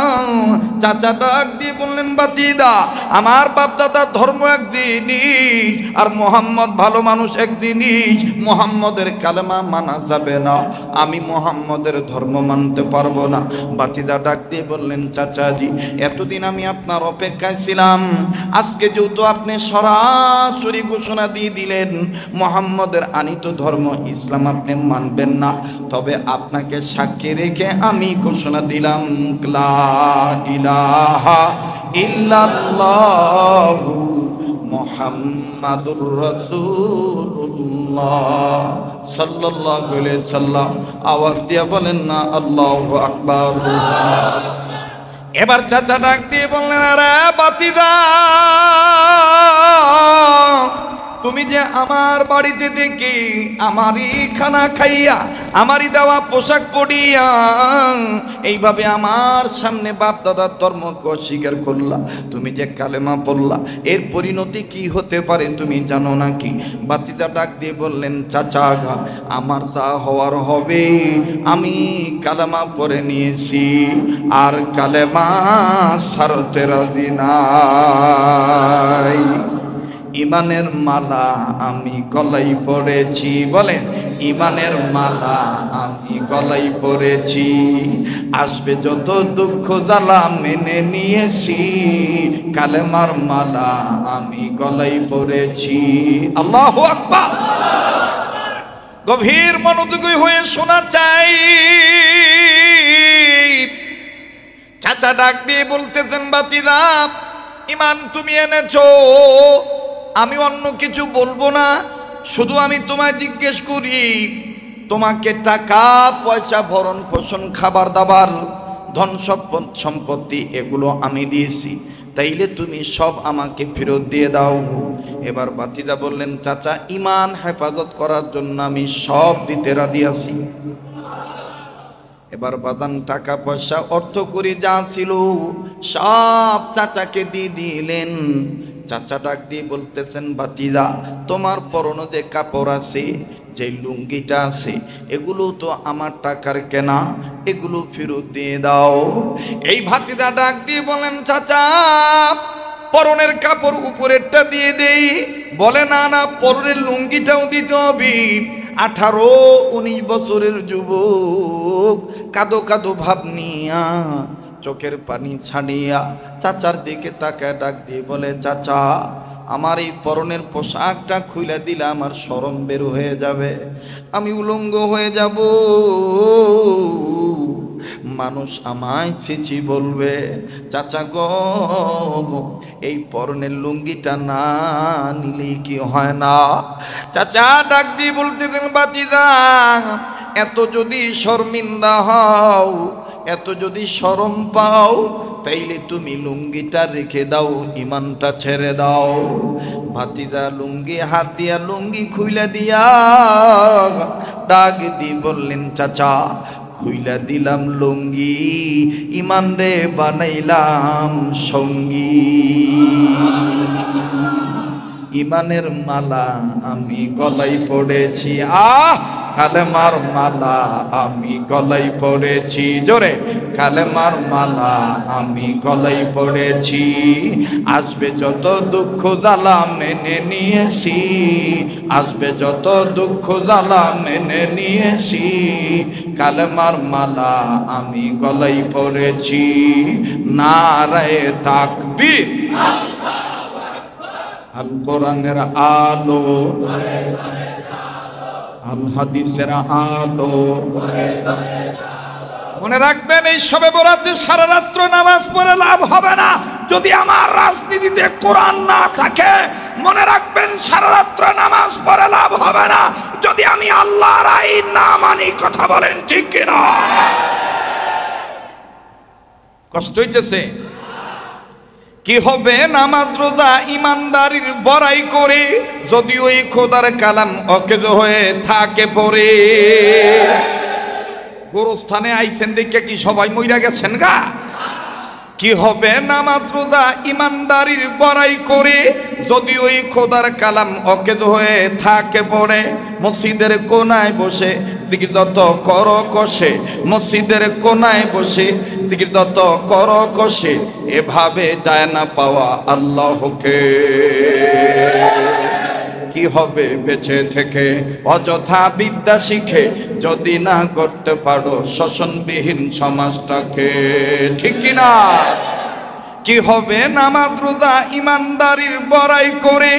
চাচা ডাক দিয়ে বললেন, ভাতিজা আমার বাপ দাদার ধর্ম এক জিনিস, আর মুহাম্মদ ভালো মানুষ এক জিনিস। মুহাম্মদের কালেমা মানা যাবে না, আমি মুহাম্মদের ধর্ম মানতে পারবো না। ভাতিজা ডাক দিয়ে বললেন, চাচাজি এতদিন আমি আপনার অপেক্ষায় ছিলাম, আজকে যেহেতু আপনি সরাসরি ঘোষণা দিয়ে দিলেন মুহাম্মদের আনিত ধর্ম ইসলাম আপনি মানবেন না, তবে আপনাকে সাক্ষী রেখে আমি ঘোষণা দিলাম, লা ইলাহা ইল্লাল্লাহু মুহাম্মাদুর রাসূলুল্লাহ সাল্লাল্লাহু আলাইহি সাল্লাম। আওয়াজ দিয়ে বলেন না আল্লাহু আকবার। এবার চাচা ডাক দিয়ে বললেন, আরে ভাতিজা তুমি যে আমার বাড়িতে দেখি আমারই খানা খাইয়া আমারই দেওয়া পোশাক পরিয়া এইভাবে আমার সামনে বাপ দাদার ধর্মকে অস্বীকার করলা, তুমি যে কালেমা পড়লা, এর পরিণতি কি হতে পারে তুমি জানো নাকি? বাতিজা ডাক দিয়ে বললেন, চাচা আমার যা হওয়ার হবে, আমি কালেমা পড়ে নিয়েছি আর কালেমা ছাড়তে রাজি নাই। ইমানের মালা আমি গলাই পড়েছি, বলেন ইমানের মালা আমি গলাই পড়েছি, আসবে যত দুঃখ জ্বালা মেনে নিয়েছি, কালেমার মালা আমি গলাই পড়েছি। আল্লাহু আকবার। গভীর মনোযোগী হয়ে শোনা চাই। চাচা ডাক দিয়ে বলতেছেন, বাতিজা ইমান তুমি এনেছো, আমি অন্য কিছু বলবো না, শুধু আমি তোমায় জিজ্ঞেস করি, তোমাকে টাকা পয়সা ভরণ পোষণ খাবার দাবার ধন সম্পত্তি এগুলো আমি দিয়েছি, তাইলে তুমি সব আমাকে ফেরত দিয়ে দাও। এবার বাতিজা বললেন, চাচা ইমান হেফাজত করার জন্য আমি সব দিতে রাজি আছি। এবার বাজান টাকা পয়সা অর্থ করে যা ছিল সব চাচাকে দিয়ে দিলেন। চাচা ডাক দিয়ে বলতেছেন, ভাতিজা তোমার পরনে যে কাপড় আছে, যে লুঙ্গিটা আছে, এগুলো তো আমার টাকার কেনা, এগুলো ফেরত দিয়ে দাও। এই ভাতিজা ডাক দিয়ে বলেন, চাচা পরনের কাপড় উপরেরটা দিয়ে দেই। বলে না না, পরনের লুঙ্গিটাও দিতে হবে। 18-19 বছরের যুবক কাদো কাদো ভাব নিয়া চোখের পানি ছাড়িয়া চাচার দিকে তাকায় ডাক দিয়ে বলে, চাচা আমার এই পরনের পোশাকটা খুলে দিলে আমার শরম বের হয়ে যাবে, আমি উলঙ্গ হয়ে যাব, মানুষ আমায় ছিছি বলবে। চাচা গো, এই পরনের লুঙ্গিটা না নিলে কি হয় না? চাচা ডাক দিয়ে বলতে দেন, বাতিজা এত যদি শর্মিন্দা হও, এত যদি শরম পাও, তাইলে তুমি লুঙ্গিটা রেখে দাও, ইমানটা ছেড়ে দাও। ভাতিজা লুঙ্গি হাত দিয়া লুঙ্গি খুইলা দিয়া ডাক দিয়ে বললেন, চাচা খুইলা দিলাম লুঙ্গি, ইমান রে বানাইলাম সঙ্গী, ইমানের মালা আমি গলাই পড়েছি। কালেমার মালা আমি গলাই পড়েছি, জোরে কালেমার মালা আমি গলাই পড়েছি, আসবে যত দুঃখ জ্বালা মেনে নিয়েছি, আসবে যত দুঃখ জ্বালা মেনে নিয়েছি, কালেমার মালা আমি গলাই পড়েছি। নারায়ে তাকবীর, আল কোরআনের আলো, আল হাদিসের আলো। মনে রাখবেন, এই শবে বরাতে সারা রাত্র নামাজ পড়ে লাভ হবে না যদি আমার রাজনীতিতে কোরআন না থাকে। মনে রাখবেন, সারা রাত্র নামাজ পড়ে লাভ হবে না যদি আমি আল্লাহর আইন না মানি। কথা বলেন ঠিক কিনা? কষ্ট হইতেছে? কি হবে নামাজ রোজা ইমানদারির বড়াই করে যদি ওই খোদার কালাম অকেজ হয়ে থাকে পড়ে? গোরস্থানে আইছেন দেখে কি সবাই মইরা গেছেন গা? কি হবে নামাজ রোজা ইমানদারির বড়াই করে যদি ওই খোদার কালাম অকেজ হয়ে থাকে পড়ে? মসজিদের কোনায় বসে জিকির যত কর কষে, মসজিদের কোনায় বসে জিকির যত কর কষে, এভাবে যায় না পাওয়া আল্লাহকে। কি হবে বেঁচে থেকে অযথা বিদ্যা শিখে যদি না করতে পারো শোষণবিহীন সমাজটাকে? ঠিক কিনা? কি হবে নামাজ রোজা ইমানদারির বড়াই করে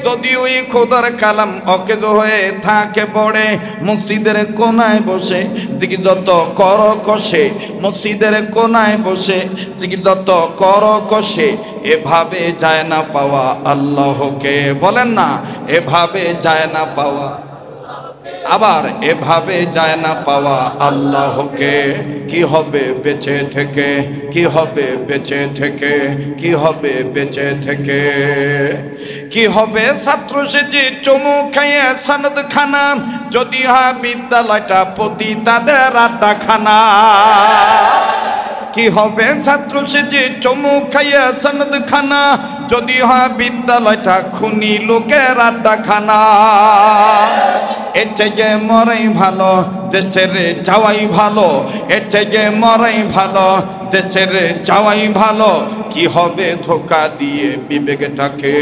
যদি ওই খোদার কালাম অকেজ হয়ে থাকে পড়ে? মসজিদের কোনায় বসে জিকির যত কর কষে, মসজিদের কোনায় বসে জিকির যত কর কষে, এভাবে যায় না পাওয়া আল্লাহকে। বলেন না, এভাবে যায় না পাওয়া। আবার এভাবে যায় না পাওয়া আল্লাহকে। কি হবে বেঁচে থেকে, কি হবে বেঁচে থেকে, কি হবে বেঁচে থেকে? কি হবে ছাত্র সেজে চুমু খাইয়ে সনদ খানা, যদি হয় বিদ্যালয়টা প্রতি তাদের আড্ডাখানা। কি হবে ছাত্র সেজে চুমু খাইয়ে সনদ খানা, যদি হয় বিদ্যালয়টা খুনি লোকের আড্ডাখানা। এর থেকে মরাই ভালো, দেশের যাওয়াই ভালো। এর থেকে মরাই ভালো, দেশের যাওয়াই ভালো। কি হবে ধোকা দিয়ে বিবেকটাকে,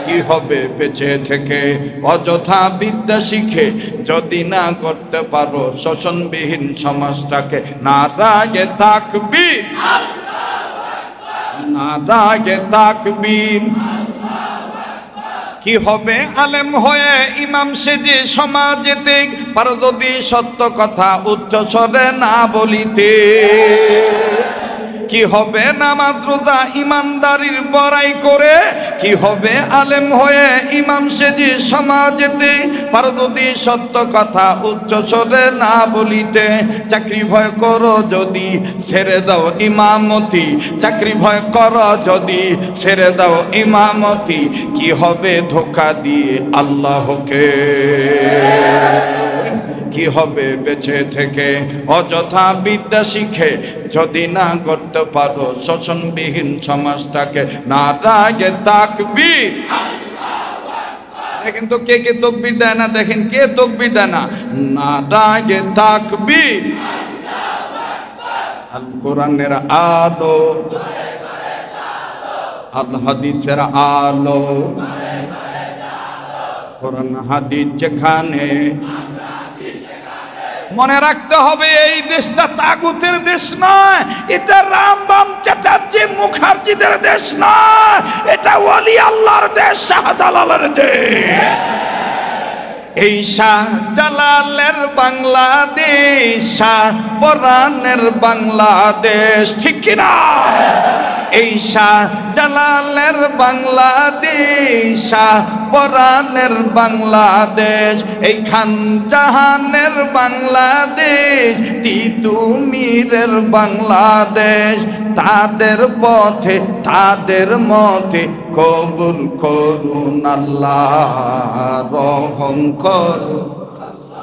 কি হবে বেঁচে থেকে? অযথা বিদ্যা শিখে যদি না করতে পারো শোষণবিহীন সমাজটাকে, নারায়ে তাকবীর, নারায়ে তাকবীর। কি হবে আলেম হয়ে ইমাম সেজে সমাজেতে, পারো যদি সত্য কথা উচ্চ স্বরে না বলিতে। কি হবে নামাজ রোজা ইমানদারির বড়াই করে, কি হবে আলেম হয়ে ইমাম সেজে সমাজেতে, পারো যদি সত্য কথা উচ্চ স্বরে না বলিতে। চাকরি ভয় করো যদি ছেড়ে দাও ইমামতি, চাকরি ভয় করো যদি ছেড়ে দাও ইমামতি। কি হবে ধোঁকা দিয়ে আল্লাহকে, কি হবে বেঁচে থেকে? অযথা বিদ্যা শিখে যদি না করতে পারো শোষণবিহীন সমাজটাকে, নারায়ে তাকবীর। দেখেন তো কে কে তাকবীর দেয় না, দেখেন কে তাকবীর দেয় না। নারায়ে তাকবীর। আল কোরআনের আলো, আল হাদিসের আলো, কোরআন হাদিস যেখানে। মনে রাখতে হবে এই দেশটা তাগুতের দেশ নয়, এটা রামবাম চ্যাটার্জি মুখার্জিদের দেশ নয়, এটা ওলি আল্লাহর দেশ, শাহজালালের দেশ। এই শাহজালালের বাংলাদেশ, শাহপরানের বাংলাদেশ, ঠিক কিনা? এই শাহজালালের বাংলাদেশ, শাহপরানের বাংলাদেশ, এই খান জাহানের বাংলাদেশ, তিতুমিরের বাংলাদেশ। তাদের পথে তাদের মতে কবুল করুন আল্লাহ, রহম করুন।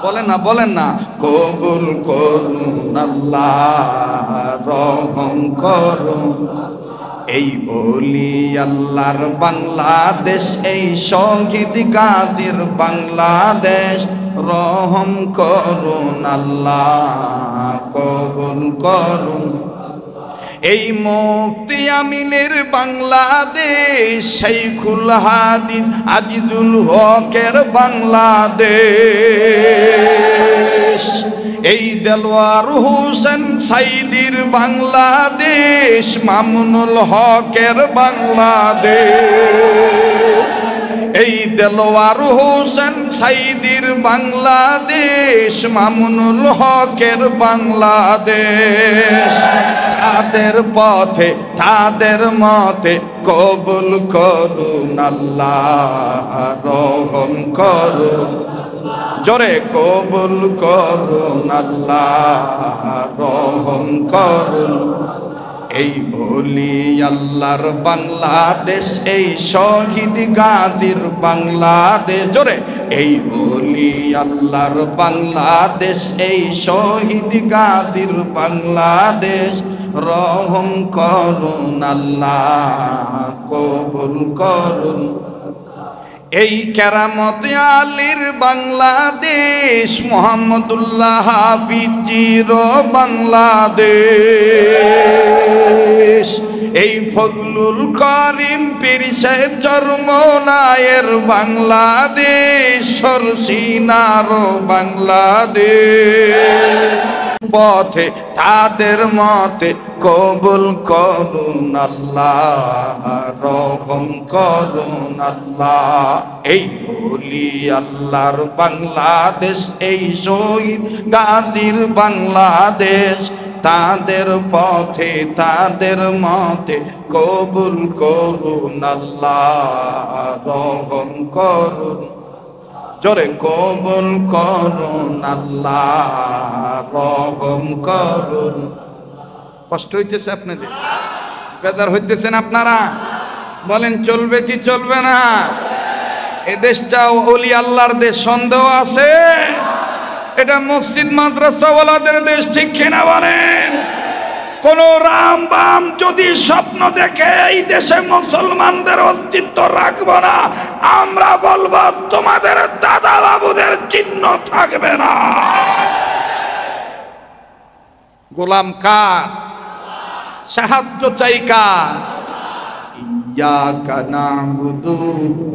বলেন না, বলেন না, কবুল করুন আল্লাহ, রহম করুন। এই বলি আল্লাহর বাংলাদেশ, এই শহীদ গাজীর বাংলাদেশ, রহম করুন আল্লাহ, কবুল করুন। এই মুফতি আমিনের বাংলাদেশ, শাইখুল হাদিস আজিজুল হকের বাংলাদেশ, এই দেলোয়ার হোসেন সাইদির বাংলাদেশ, মামুনুল হকের বাংলাদেশ। এই দেলোয়ার হোসেন সাইদির বাংলাদেশ, মামুনুল হকের বাংলাদেশ। তাদের পথে তাদের মতে কবুল করুন আল্লাহ, রহম করুন। জোরে কবুল করুন আল্লাহ, রহম করুন। এই বলি আল্লাহর বাংলাদেশ, এই শহীদ গাজীর বাংলাদেশ। জোরে এই বলি আল্লাহর বাংলাদেশ, এই শহীদ গাজীর বাংলাদেশ, রহম করুন আল্লাহ, কবুল করুন। এই কেরামত আলীর বাংলাদেশ, মোহাম্মদুল্লাহ হাফিজির বাংলাদেশ। এই ফজলুল করিম পীর সাহেব চরমনায়ের বাংলাদেশ, সরসিনার বাংলাদেশ। পথে তাদের মতে কবুল করুন আল্লাহ, রহম করুন আল্লাহ। এই বলি আল্লাহর বাংলাদেশ, এই শহীদ গাজীর বাংলাদেশ, তাদের পথে তাদের মতে কবুল করুন আল্লাহ, রহম করুন। জোরে কবুল করুন আল্লাহ, রহম করুন। কষ্ট হইতেছে আপনাদের, বেজার হইতেছেন আপনারা? বলেন চলবে কি চলবে না? এ দেশটা ওলি আল্লাহর দেশ, সন্দেহ আছে? এটা মসজিদ মাদ্রাসাওয়ালাদের দেশ, ঠিক কিনা বলেন? কোন রাম বাম যদি স্বপ্ন দেখে এই দেশে মুসলমানদের অস্তিত্ব রাখবো না, আমরা বলবো তোমাদের দাদা বাবুদের চিহ্ন থাকবে না। গোলাম কার? সাহায্য চাই কার? ইয়াকা নাবুদু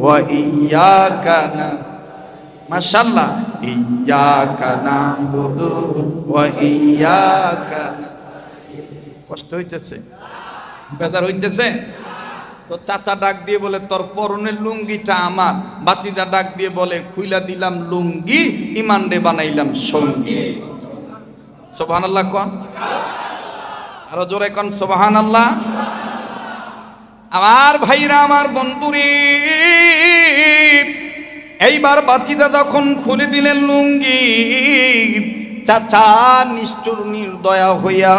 ওয়া ইয়াকা নাস্তাইন। মাশাআল্লাহ, ইয়াকা নাবুদু ওয়া ইয়াকা। কষ্ট হইতেছে, বেজার হইতেছে তো? চাচা ডাক দিয়ে বলে তোর পরনের লুঙ্গিটা আমার, বাতিদা ডাক দিয়ে বলে খুইলা দিলাম লুঙ্গি, ইমান রে বানাইলাম সঙ্গী। সুবহানাল্লাহ কোন, আরো জোরে কোন সুবহানাল্লাহ। আমার ভাইরা, আমার বন্ধুরে, এইবার বাতিদা তখন খুলে দিলেন লুঙ্গি, চাচা নিষ্ঠুর নির্দয়া হইয়া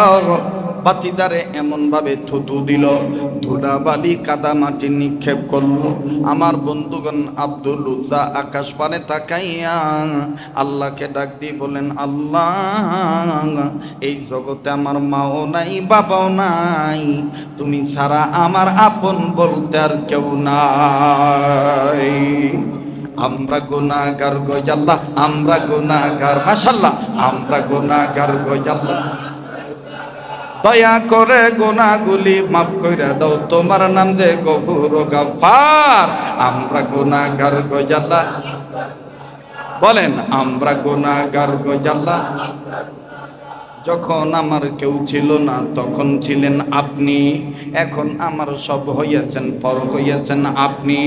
বাতিদারে এমন ভাবে থুতু দিল, ধুলা বালি কাদা মাটি নিক্ষেপ করলো। আমার বন্ধুগণ, আব্দুল উজ্জা আকাশ পানে তাকাইয়া আল্লাহকে ডাক দিয়ে বলেন, আল্লাহ, এই জগতে আমার মাও নাই, বাবাও নাই, তুমি ছাড়া আমার আপন বলতে আর কেউ নাই। আমরা গুনাহগার গো আল্লাহ, আমরা গুনাহগার। মাশাআল্লাহ, আমরা গুনাহগার গো আল্লাহ, দয়া করে গুনাহগুলি মাফ কইরা দাও, তোমার নাম যে গফুর গাফফার। আমরা গুনাহগার গো আল্লাহ, বলেন আমরা গুনাহগার গো আল্লাহ। যখন আমার কেউ ছিল না তখন ছিলেন আপনি, এখন আমার সব হইয়াছেন, পর হইয়াছেন আপনি।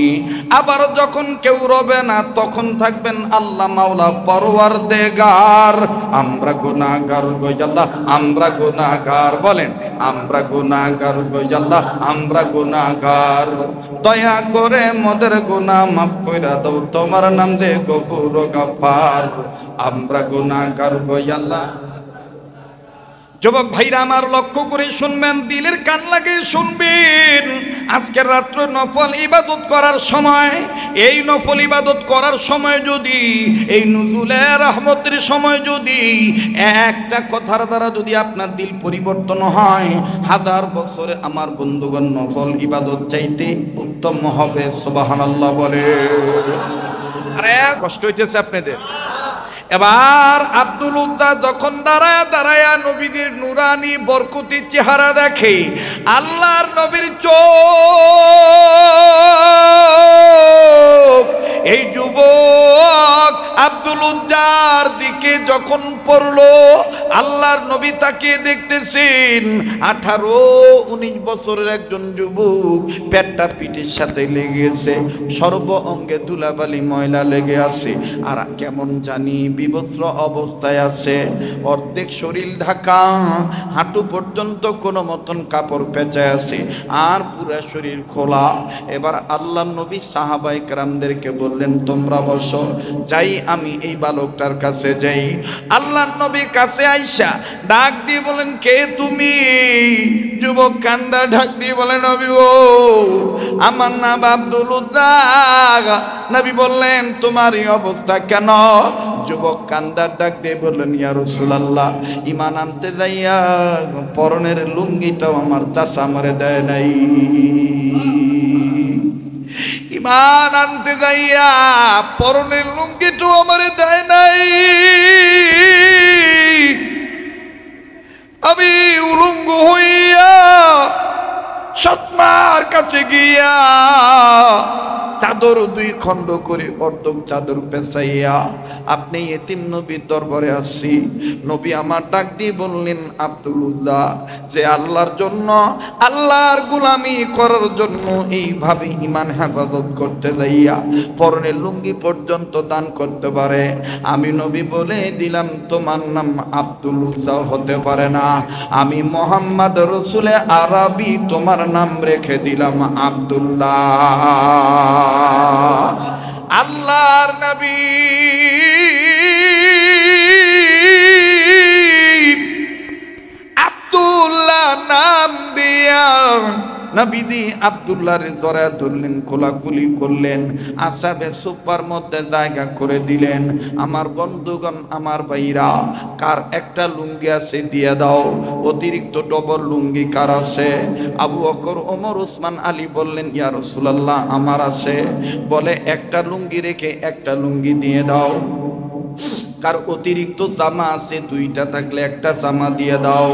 আবার যখন কেউ রবে না তখন থাকবেন আল্লাহ মাওলা পরওয়ারদিগার। আমরা গুনাহগার গো আল্লাহ, আমরা গুনাহগার। বলেন আমরা গুনাহগার গো আল্লাহ, আমরা গুনাহগার। দয়া করে মোদের গুনাহ মাফ কইরা দাও, তোমার নাম যে গফুর গাফফার। আমরা গুনাহগার গো আল্লাহ। যুবক ভাইরা আমার, লক্ষ্য করে শুনবেন, দিলের কান লাগিয়ে শুনবেন। আজকের রাত্রে নফল ইবাদত করার সময়, এই নফল ইবাদত করার সময় যদি, এই নুজুলের রহমতের সময় যদি একটা কথার দ্বারা যদি আপনার দিল পরিবর্তন হয়, 1000 বছরে আমার বন্ধুগণ নফল ইবাদত চাইতে উত্তম হবে। সুবহানাল্লাহ বলে। আরে কষ্ট হইতেছে আপনাদের? এবার আব্দুল উজ্জা যখন দাঁড়ায়া দাঁড়ায়া নবীদের নুরানি বরকতি চেহারা দেখে, আল্লাহর নবীর চোখ এই যুবক আব্দুল উজ্জার দিকে যখন পড়লো, আল্লাহর নবী তাকে দেখতেছেন 18-19 বছরের একজন যুবক, পেটটা পিঠের সাথে লেগেছে, সর্ব অঙ্গে ধুলাবালি ময়লা লেগে আছে, আর কেমন জানি বিবস্ত্র অবস্থায় আছে, অর্ধেক শরীর ঢাকা, হাঁটু পর্যন্ত কোনো মতন কাপড় পেঁচায় আছে, আর পুরা শরীর খোলা। এবার আল্লাহর নবী সাহাবায়ে কেরামদেরকে বললেন, তোমরা বসো, যাই আমি এই বালকটার কাছে যাই। আল্লাহর নবী কাছে আইসা ডাক দিয়ে বলেন, কে তুমি? যুবক কান্দা ডাক দিয়ে বলেন, নবী ও, আমার নাম আব্দুল উজ্জা। নবী বললেন, তোমার এই অবস্থা কেন? যুবক কান্দার ডাক দিয়ে বললেন, ইয়া রাসূলুল্লাহ, ঈমান আনতে যাইয়া পরনের লুঙ্গিটাও আমার চাচা আমারে দেয় নাই। ঈমান আনতে যাইয়া পরনের লুঙ্গিটাও আমারে দেয় নাই। আমি উলঙ্গ হইয়া সৎমার কাছে গিয়া চাদর 2 খণ্ড করে অর্ধক চাদর পেঁচাইয়া আপনি এতিম নবীর দরবারে আসছি। নবী আমার ডাক দিয়ে বললেন, আব্দুল উজ্জা, যে আল্লাহর জন্য, আল্লাহর গোলামি করার জন্য এইভাবে ঈমান হেফাজত করতে যাইয়া পরনের লুঙ্গি পর্যন্ত দান করতে পারে, আমি নবী বলে দিলাম তোমার নাম আব্দুল উজ্জা হতে পারে না, আমি মুহাম্মদ রাসূলে আরবি তোমার নাম রেখে দিলাম আব্দুল্লাহ। আল্লাহর নবী আব্দুল্লাহ নাম দিয়া নবীজি আব্দুল্লাহর জড়ায় ধরলেন, কোলাকুলি করলেন, আসাবে সুপার মধ্যে জায়গা করে দিলেন। আমার বন্ধুগণ, আমার ভাইরা, কার একটা লুঙ্গি আছে দিয়ে দাও, অতিরিক্ত ডবল লুঙ্গি কার আছে? আবু বকর, ওমর, উসমান, আলী বললেন, ইয়া রাসূলুল্লাহ আমার আছে। বলে একটা লুঙ্গি রেখে একটা লুঙ্গি দিয়ে দাও। কার অতিরিক্ত জামা আছে, দুইটা থাকলে একটা জামা দিয়ে দাও।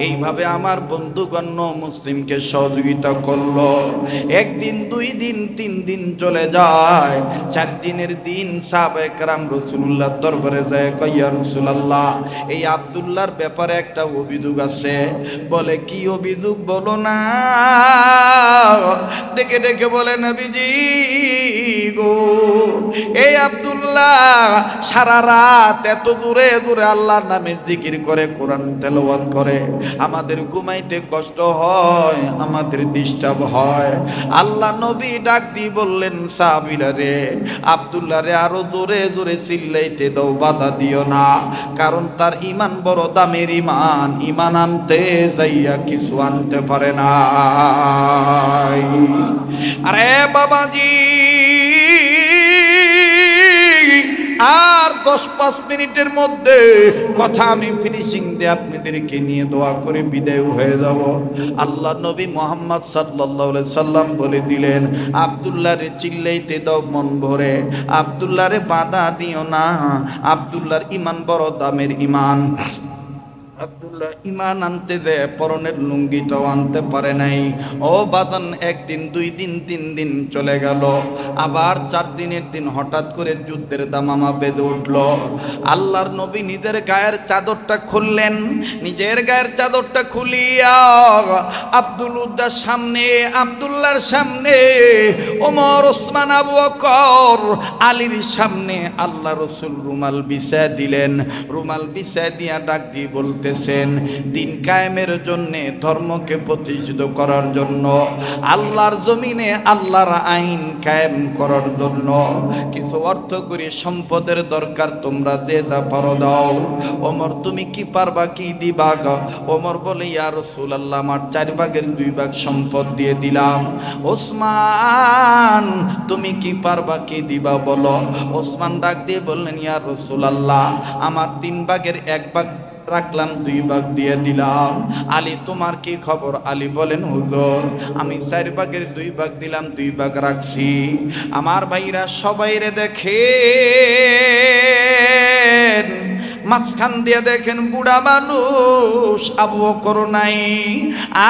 এইভাবে আমার বন্ধুগণ মুসলিমকে সহযোগিতা করলো। একদিন, 2 দিন, 3 দিন চলে যায়। 4 দিনের দিন সাহাবায়ে কেরাম রাসূলুল্লাহর দরবারে যায়, কয় ইয়া রাসূলুল্লাহ এই আব্দুল্লাহর ব্যাপারে একটা অভিযোগ আছে। বলে কি অভিযোগ বলো না। ডেকে ডেকে বলে, নবীজি গো, এই আব্দুল্লাহ সারা রাত এত দূরে দূরে আল্লাহর নামের জিকির করে, কোরআন তেলাওয়াত করে, আমাদের ঘুমাইতে কষ্ট হয়, আমাদের ডিস্টার্ব হয়। আল্লাহ নবী ডাক দিয়ে বললেন, সাহাবীরা রে, আব্দুল্লাহ রে আরো জোরে জোরে চিল্লাইতে দাও, বাধা দিও না, কারণ তার ঈমান বড় দামের ঈমান, ঈমান আনতে যাইয়া কিছু আনতে পারে না। আরে বাবাজি, আর 10-5 মিনিটের মধ্যে কথা আমি ফিনিশিং দিয়ে আপনাদেরকে নিয়ে দোয়া করে বিদায় হয়ে যাব। আল্লাহ নবী মুহাম্মদ সাল্লাল্লাহু আলাইহি সাল্লাম বলে দিলেন, আব্দুল্লাহরে চিল্লাইতে দাও মন ভরে, আব্দুল্লাহরে বাধা দিও না, আব্দুল্লাহর ঈমান বড় দামের ঈমান। আব্দুল্লাহ ঈমান আনতে দেয়, পরনের লুঙ্গিটাও আনতে পারে নাই। ও বাজান, 1 দিন, 2 দিন, 3 দিন চলে গেল। আবার 4 দিনের দিন হঠাৎ করে যুদ্ধের দামামা বেঁধে উঠল। আল্লাহর নবী নিজের গায়ের চাদরটা খুললেন। নিজের গায়ের চাদরটা খুলিয়া আব্দুল্লাহর সামনে, আব্দুল্লাহর সামনে ওমর, ওসমান, আবু বকর, আলীর সামনে আল্লাহ রাসূল রুমাল বিছায় দিলেন। রুমাল বিছায় দিয়া ডাক দিয়ে বলতে, দিন কায়েমের জন্য, ধর্মকে প্রতিষ্ঠিত করার জন্য, আল্লাহর জমিনে আল্লাহর আইন কায়েম করার জন্য কিছু অর্থ করে সম্পদের দরকার, তোমরা যে যা পারো দাও। ওমর, তুমি কি পারবা, কি দিবা? ওমর বলে, ইয়া রাসূলুল্লাহ আমার 4 ভাগের 2 ভাগ সম্পদ দিয়ে দিলাম। ওসমান, তুমি কি পারবা, কি দিবা বলো? ওসমান ডাক দিয়ে বললেন, ইয়া রাসূলুল্লাহ আমার 3 ভাগের 1 ভাগ রাখলাম, 2 ভাগ দিয়ে দিলাম। আলী, তোমার কি খবর? আলী বলেন, হুজুর আমি 4 ভাগের 2 ভাগ দিলাম, 2 ভাগ রাখছি। আমার ভাইরা সবাইরে দেখেন, মাঝখান দিয়ে দেখেন বুড়া মানুষ আবু বকর নাই,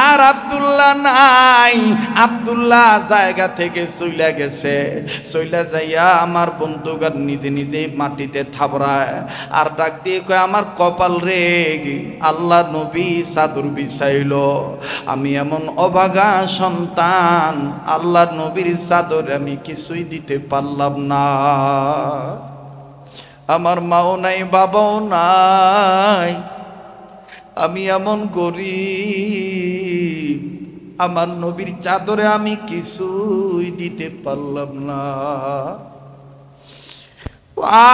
আর আব্দুল্লাহ নাই। আব্দুল্লাহ জায়গা থেকে চইলা গেছে। চইলা যাইয়া আমার বন্ধুগার নিজে নিজে মাটিতে থাবড়ায়, আর ডাক দিয়ে কয়, আমার কপাল রে, আল্লাহ নবী চাদর বিছাইল, আমি এমন অভাগা সন্তান, আল্লাহ নবীর চাদর আমি কিছুই দিতে পারলাম না। আমার মাও নাই, বাবাও নাই, আমি এমন গরিব, আমার নবীর চাদরে আমি কিছুই দিতে পারলাম না।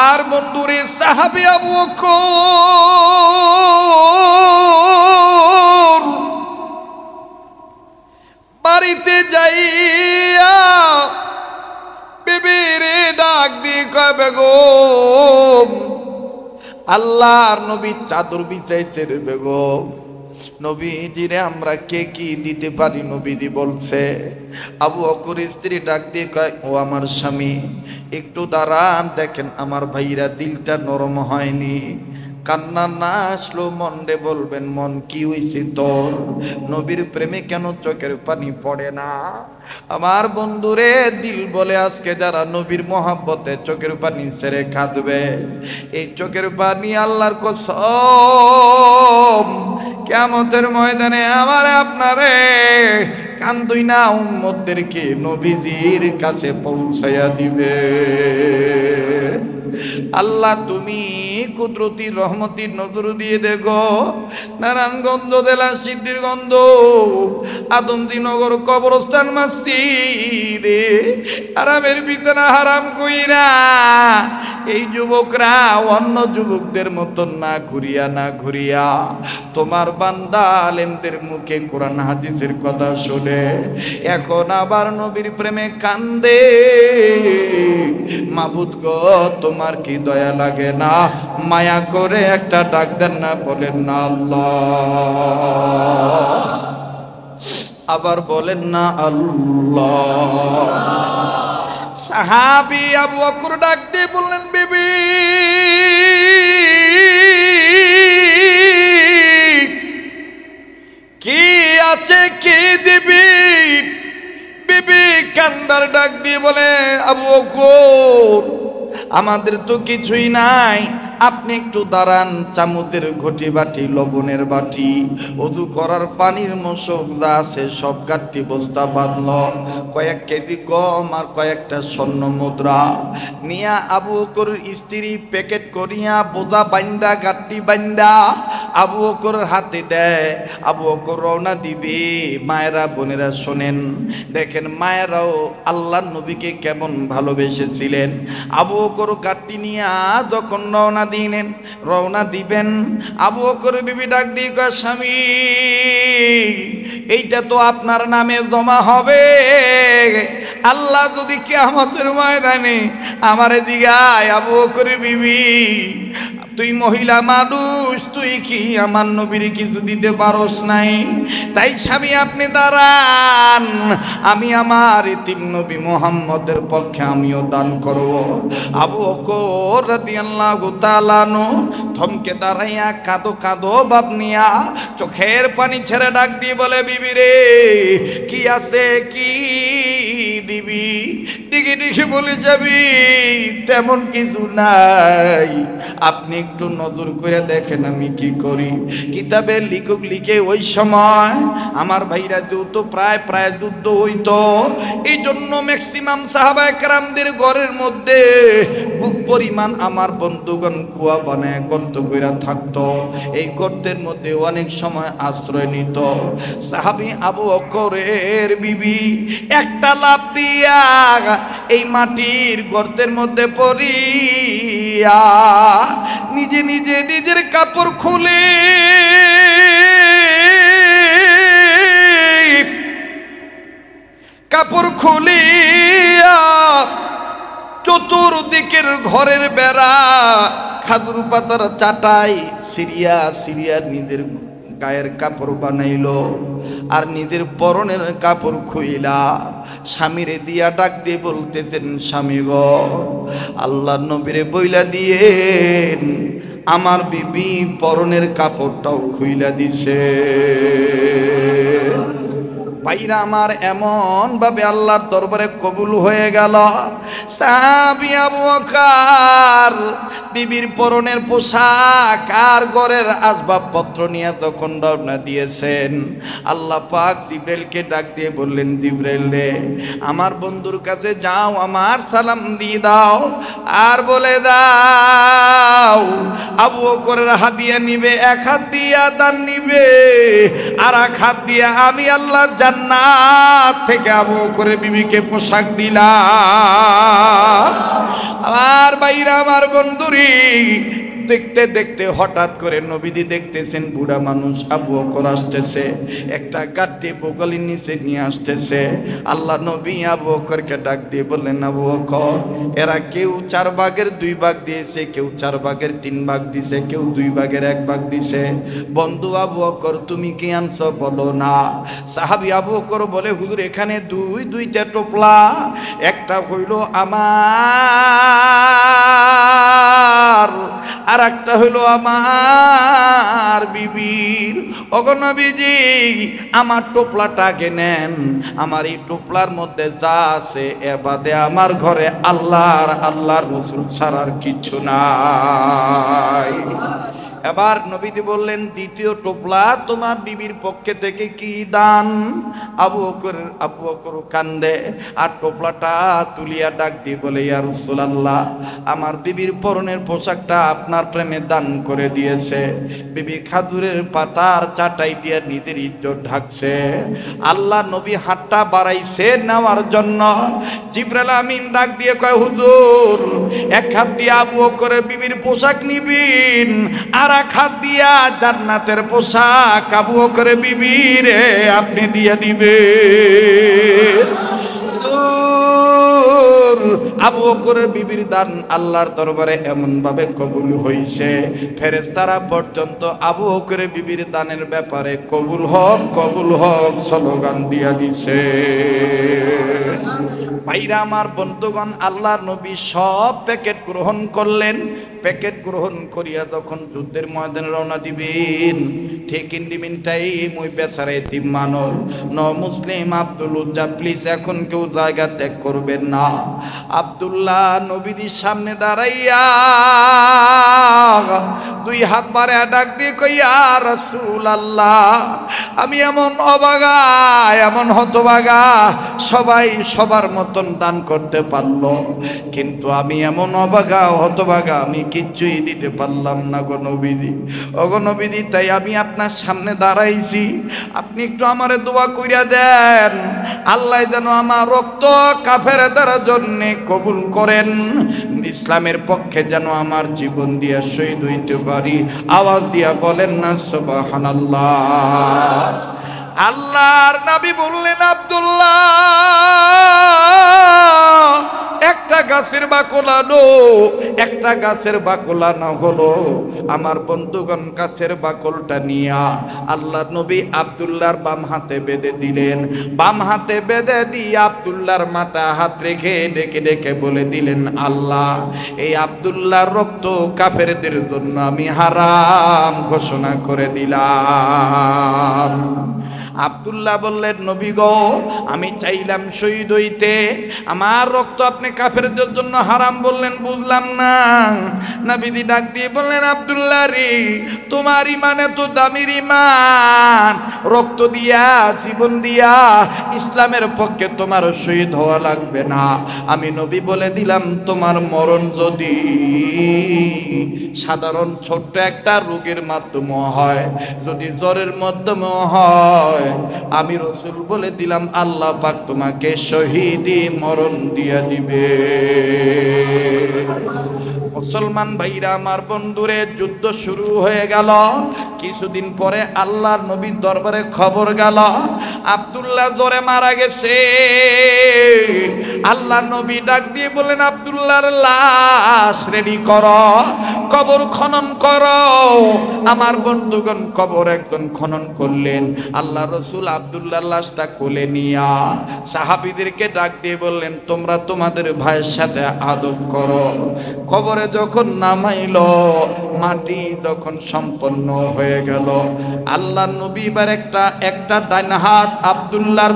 আর বন্ধুরে সাহাবী আবু বকর বাড়িতে যাইয়া বিবিরে ডাক দিয়ে কয়, বেগম আল্লাহর নবী চাদর বিছাইছে রে বেগম, নবীজিরে আমরা কে কি দিতে পারি? নবীজি বলছে। আবু বকর স্ত্রী ডাক দিয়ে কয়, ও আমার স্বামী একটু দাঁড়ান, দেখেন আমার ভাইরা দিলটা নরম হয়নি, কান্না না আসলো মন রে বলবেন, মন কি হইছে তোর? নবীর প্রেমে কেন চোখের পানি পড়ে না? আমার বন্ধুরে দিল বলে, আজকে যারা নবীর মহাব্বতে চোখের পানি ছেড়ে কাঁদবে, এই চোখের পানি আল্লাহর কসম কিয়ামতের ময়দানে আমারে আপনারে কান্দুই না উম্মতদেরকে নবীজির কাছে পৌঁছাইয়া দিবে। আল্লাহ তুমি কুদরতি রহমতির নজর দিয়ে দেখো নারায়ণগঞ্জ জেলা সিদ্ধিরগঞ্জ আদমজীনগর কবরস্থান মসজিদে হারামের বিছানা হারাম কইরা এই যুবকরা অন্য যুবকদের মতন না ঘুরিয়া তোমার বান্দা আলেমদের মুখে কোরআন হাদিসের কথা শুনে এখন আবার নবীর প্রেমে কান্দে। মাবুদ গো তোমার কি দয়া লাগে না? মায়া করে একটা ডাক দেন না, বলেন না আল্লাহ, আবার বলেন না আল্লাহ। সাহাবী আবু বকর ডাক দিয়ে বললেন, বিবি কি আছে কি দিবি? বিবি কান্দার ডাক দিয়ে বলে, আবু বকর আমাদের তো কিছুই নাই, আপনি একটু দাঁড়ান, চামচের ঘটি বাটি লবণের বাটি ওযু করার পানির মশক যা আছে সব গাঠটি বস্তা বাঁধল, কয়েক কেজি গম আর কয়েকটা স্বর্ণ মুদ্রা নিয়া আবু বকরের স্ত্রী প্যাকেট করিয়া বোঝা বান্দা গাঠটি বান্দা আবু বকরের হাতে দেয়। আবু বকর রওনা দিবে। মায়েরা বোনেরা শোনেন, দেখেন মায়েরাও আল্লাহর নবীকে কেমন ভালোবেসেছিলেন। আবু বকর গাঠটি নিয়া যখন রওনা দিবেন, আবু বকর বিবি ডাক দিয়ে কয়, স্বামী এইটা তো আপনার নামে জমা হবে, আল্লাহ যদি কিয়ামতের ময়দানে আমারে দিগায়, আবু বকর বিবি তুই মহিলা মানুষ, তুই কি আমার নবীর কিছু দিতে পারস নাই? তাই স্বামী আপনি দাঁড়ান, আমি আমার ইতিম নবী মুহাম্মদের পক্ষে আমিও দান করব। আবু বকর রাদিয়াল্লাহু তাআলা আনহু থমকে দাঁড়াইয়া কাঁদো ভাব নিয়া চোখের পানি ছেড়ে ডাক দিয়ে বলে, বিবি রে কি আছে কি দিবি? দিকে বলে যাবি তেমন কিছু নাই, আপনি একটু নজর করে দেখেন আমি কি করি। কিতাবে লিখক লিখে ওই সময় আমার ভাইরা যেহেতু প্রায় যুদ্ধ হইতো, এই জন্য ম্যাক্সিমাম সাহাবায়ে কেরামদের ঘরের মধ্যে বুক পরিমাণ আমার বন্ধুগণ কুয়া বানায় গর্ত কইরা থাকতো। এই গর্তের মধ্যে অনেক সময় আশ্রয় নিত। সাহাবী আবু বকরের বিবি একটা লাফ দিয়া এই মাটির গর্তের মধ্যে পড়িয়া নিজে নিজের কাপড় খুলে চতুর্দিকের ঘরের বেড়া খাদুর পাতার চাটাই সিরিয়া নিজের গায়ের কাপড় বানাইলো আর নিজের পরনের কাপড় খুইলা স্বামীরে দিয়া ডাক দিয়ে বলতেছেন, স্বামী গো আল্লাহর নবীরে বইলা দিয়েন আমার বিবি পরনের কাপড়টাও খুইলা দিছে। ভাইরা আমার এমন ভাবে আল্লাহর দরবারে কবুল হয়ে গেল। সাহাবী আবু বকর বিবির পরনের পোশাক আর ঘরের আসবাবপত্র নিয়ে তখন রওনা দিয়েছেন, আল্লাহ পাক জিবরাইলকে ডাক দিয়ে বললেন, জিবরাইল রে আমার বন্ধুর কাছে যাও, আমার সালাম দিয়ে দাও আর বলে দাও আবু বকরের হাদিয়া নিবে, এক হাত দিয়া দান নিবে আর এক হাত দিয়া আমি আল্লাহ জান্নাত থেকে আবু বকরের বিবিকে পোশাক দিলাম। আমার ভাইরা আমার বন্ধুরি দেখতে দেখতে হঠাৎ করে নবীজি দেখতেছেন বুড়া মানুষ আবু বকর আসতেছে, একটা গাঠি বগলের নিচে নিয়ে আসতেছে। আল্লাহ নবী আবু বকরকে ডাক দিয়ে বললেন, আবু বকর এরা কেউ 4 ভাগের 2 ভাগ দিয়েছে, কেউ 4 ভাগের 3 ভাগ দিছে, কেউ 2 ভাগের 1 ভাগ দিছে। বন্ধু আবু বকর তুমি কি আনছো বলো না। সাহাবী আবু বকর বলে, হুজুর এখানে দুইটা টোপলা, একটা হইল আমার আর একটা হইল আমার বিবির। ওগো নবীজি আমার টোপলাটাকে নেন, আমার এই টোপলার মধ্যে যা আছে এ বাদে আমার ঘরে আল্লাহর রাসূল ছাড়ার কিছু নাই। এবার নবীজি বললেন, দ্বিতীয় টোপলা তোমার বিবির পক্ষে থেকে কি দান? আবু বকর কান্দে আর টোপলাটা তুলিয়া ডাক দিয়ে বলে, ইয়া রাসূলুল্লাহ, আমার বিবির পরনের পোশাকটা আপনার প্রেমে দান করে দিয়েছে। বিবি খাজুরের পাতার চাটাই দিয়ে নিজের ইজ্জত ঢাকছে। আল্লাহ নবী হাতটা বাড়াইছে নেওয়ার জন্য। জিবরাইল আমিন ডাক দিয়ে কয়, হুজুর, এক হাত দিয়ে আবু বকরের বিবির পোশাক নিবেন, আর এক হাত দিয়া জান্নাতের পোশাক আবু বকরের বিবিরে আপনি দিয়ে দিবেন। আবু বকরের বিবির দান আল্লাহর দরবারে এমন ভাবে কবুল হইছে, ফেরেশতারা পর্যন্ত আবু বকরের বিবির দানের ব্যাপারে কবুল হক স্লোগান দিয়া দিছে। ভাইরা আমার, বন্ধুগণ, আল্লাহর নবী সব প্যাকেট গ্রহণ করলেন। প্যাকেট গ্রহণ করিয়া যখন যুদ্ধের ময়দানে রওনা দিবেন, ঠিক ইন্ডিমিনটাই মুই বেচারা এতিম মানুষ মুসলিম আব্দুল উজ্জা, প্লিজ এখন কেউ জায়গা ত্যাগ করবেন না। আব্দুল্লাহ নবীজির সামনে দাঁড়াইয়া দুই হাত বাড়ে ডাক দিয়ে কই, ইয়া রাসূলুল্লাহ, আমি এমন অবাগা, এমন হতবাগা, সবাই সবার মতন দান করতে পারলো, কিন্তু আমি এমন অবাগা হতবাগা, আমি কিচ্ছুই দিতে পারলাম না গো নবীজি। ও গো নবীজি, তাই আমি আপনার সামনে দাঁড়াইছি, আপনি একটু আমারে দোয়া কইরা দেন, আল্লাহ যেন আমার রক্ত কাফেরদের জন্য কবুল করেন, ইসলামের পক্ষে যেন আমার জীবন দিয়া শহীদ হইতে পারি। আওয়াজ দিয়া বলেন না সুবহানাল্লাহ। আল্লাহর নবী বললেন, আব্দুল্লাহ, একটা গাছের বাকলানো, একটা গাছের বাকলানো হলো। আমার বন্ধুগণ, গাছের বাকলটা নিয়া আল্লাহর নবী আব্দুল্লাহর বাম হাতে বেঁধে দিলেন। বাম হাতে বেঁধে দিয়ে আব্দুল্লাহর মাথা হাত রেখে ডেকে ডেকে বলে দিলেন, আল্লাহ, এই আব্দুল্লাহর রক্ত কাফেরদের জন্য আমি হারাম ঘোষণা করে দিলাম। আব্দুল্লাহ বললেন, নবী গো, আমি চাইলাম শহীদ হইতে, আমার রক্ত আপনি কাফেরদের জন্য হারাম বললেন, বুঝলাম না। নবীজি ডাক দিয়ে বললেন, আব্দুল্লাহ রে, তোমার ইমানে তো দামির ইমান, রক্ত দিয়া জীবন দিয়া ইসলামের পক্ষে তোমার শহীদ হওয়া লাগবে না। আমি নবী বলে দিলাম, তোমার মরণ যদি সাধারণ ছোট্ট একটা রোগের মাধ্যমে হয়, যদি জ্বরের মাধ্যমে হয়, আমি রাসূল বলে দিলাম, আল্লাহ পাক তোমাকে শহীদি মরণ দিয়া দিবে। মুসলমান ভাইরা আমার, বন্ধুরে, যুদ্ধ শুরু হয়ে গেল। কিছুদিন পরে আল্লাহর নবীর দরবারে খবর গেল, আব্দুল্লাহ জ্বরে মারা গেছে। আল্লাহর নবী ডাক দিয়ে বলেন, আব্দুল্লাহর লাশ রেডি করো, কবর খনন করো। আমার বন্ধুগণ, কবর একজন খনন করলেন। আল্লাহ রাসূল আব্দুল্লাহর লাশটা কোলে নিয়া সাহাবীদেরকে ডাক দিয়ে বললেন, তোমরা তোমাদের ভাইয়ের সাথে আদব করো। কবরে যখন নামাইলো, মাটি যখন সম্পন্ন হয়ে গেল, আল্লাহ নবী এবার একটা ডান হাত আব্দুল্লাহর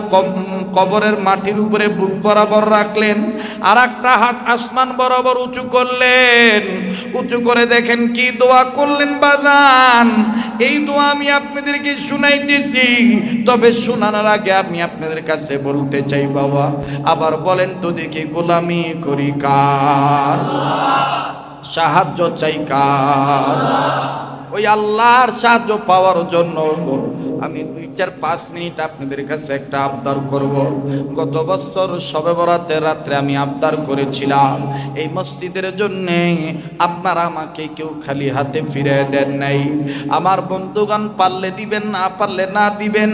কবরের মাটির উপরে বুক বরাবর রাখলেন, আর একটা হাত আসমান বরাবর উঁচু করলেন। উঁচু করে দেখেন কি দোয়া করলেন বাজান। এই দোয়া আমি আপনাদেরকে শুনাইতেছি, তবে শোনানোর আগে আমি আপনাদের কাছে বলতে চাই, বাবা, আবার বলেন তো দেখি, গোলামি করি কার, সাহায্য চাই কার? ওই আল্লাহর সাহায্য পাওয়ার জন্য আমি 2-4-5 মিনিট আপনাদের কাছে একটা আবদার করব। গত বছর শবে বরাতের রাত্রে আমি আবদার করেছিলাম, এই মসজিদের জন্য আপনারা আমাকে কেউ খালি হাতে ফিরে দেন নাই। আমার বন্ধুগণ, পারলে দিবেন, না পারলে না দিবেন,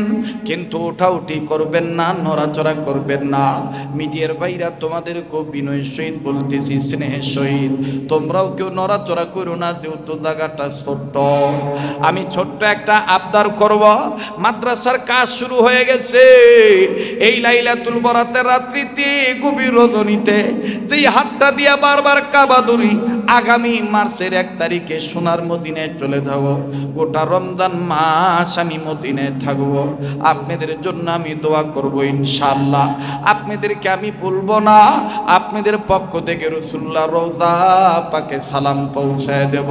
কিন্তু ওঠাউঠি করবেন না, নড়াচড়া করবেন না। মিডিয়ার ভাইরা, তোমাদেরকেও বিনয়ের সহিত বলতেছি, স্নেহের সহিত, তোমরাও কেউ নড়াচড়া করো না, যেহেতু জায়গাটা ছোট্ট। আমি ছোট্ট একটা আবদার করব। মাদ্রাসার কাজ শুরু হয়ে গেছে। এই লাইলাতুল বরাতের রাত্রিতে, গভীর রজনীতে, যেই হাতটা দিয়া বারবার কাবা ধরি, আগামী মার্চের 1 তারিখে সোনার মদিনায় চলে যাব। গোটা রমজান মাস আমি মদিনায় থাকবো। আপনাদের জন্য আমি দোয়া করব ইনশাআল্লাহ। আপনাদেরকে আমি বলবো না, আপনাদের পক্ষ থেকে রাসূলুল্লাহ রওজা পাকে সালাম পৌঁছায় দেব।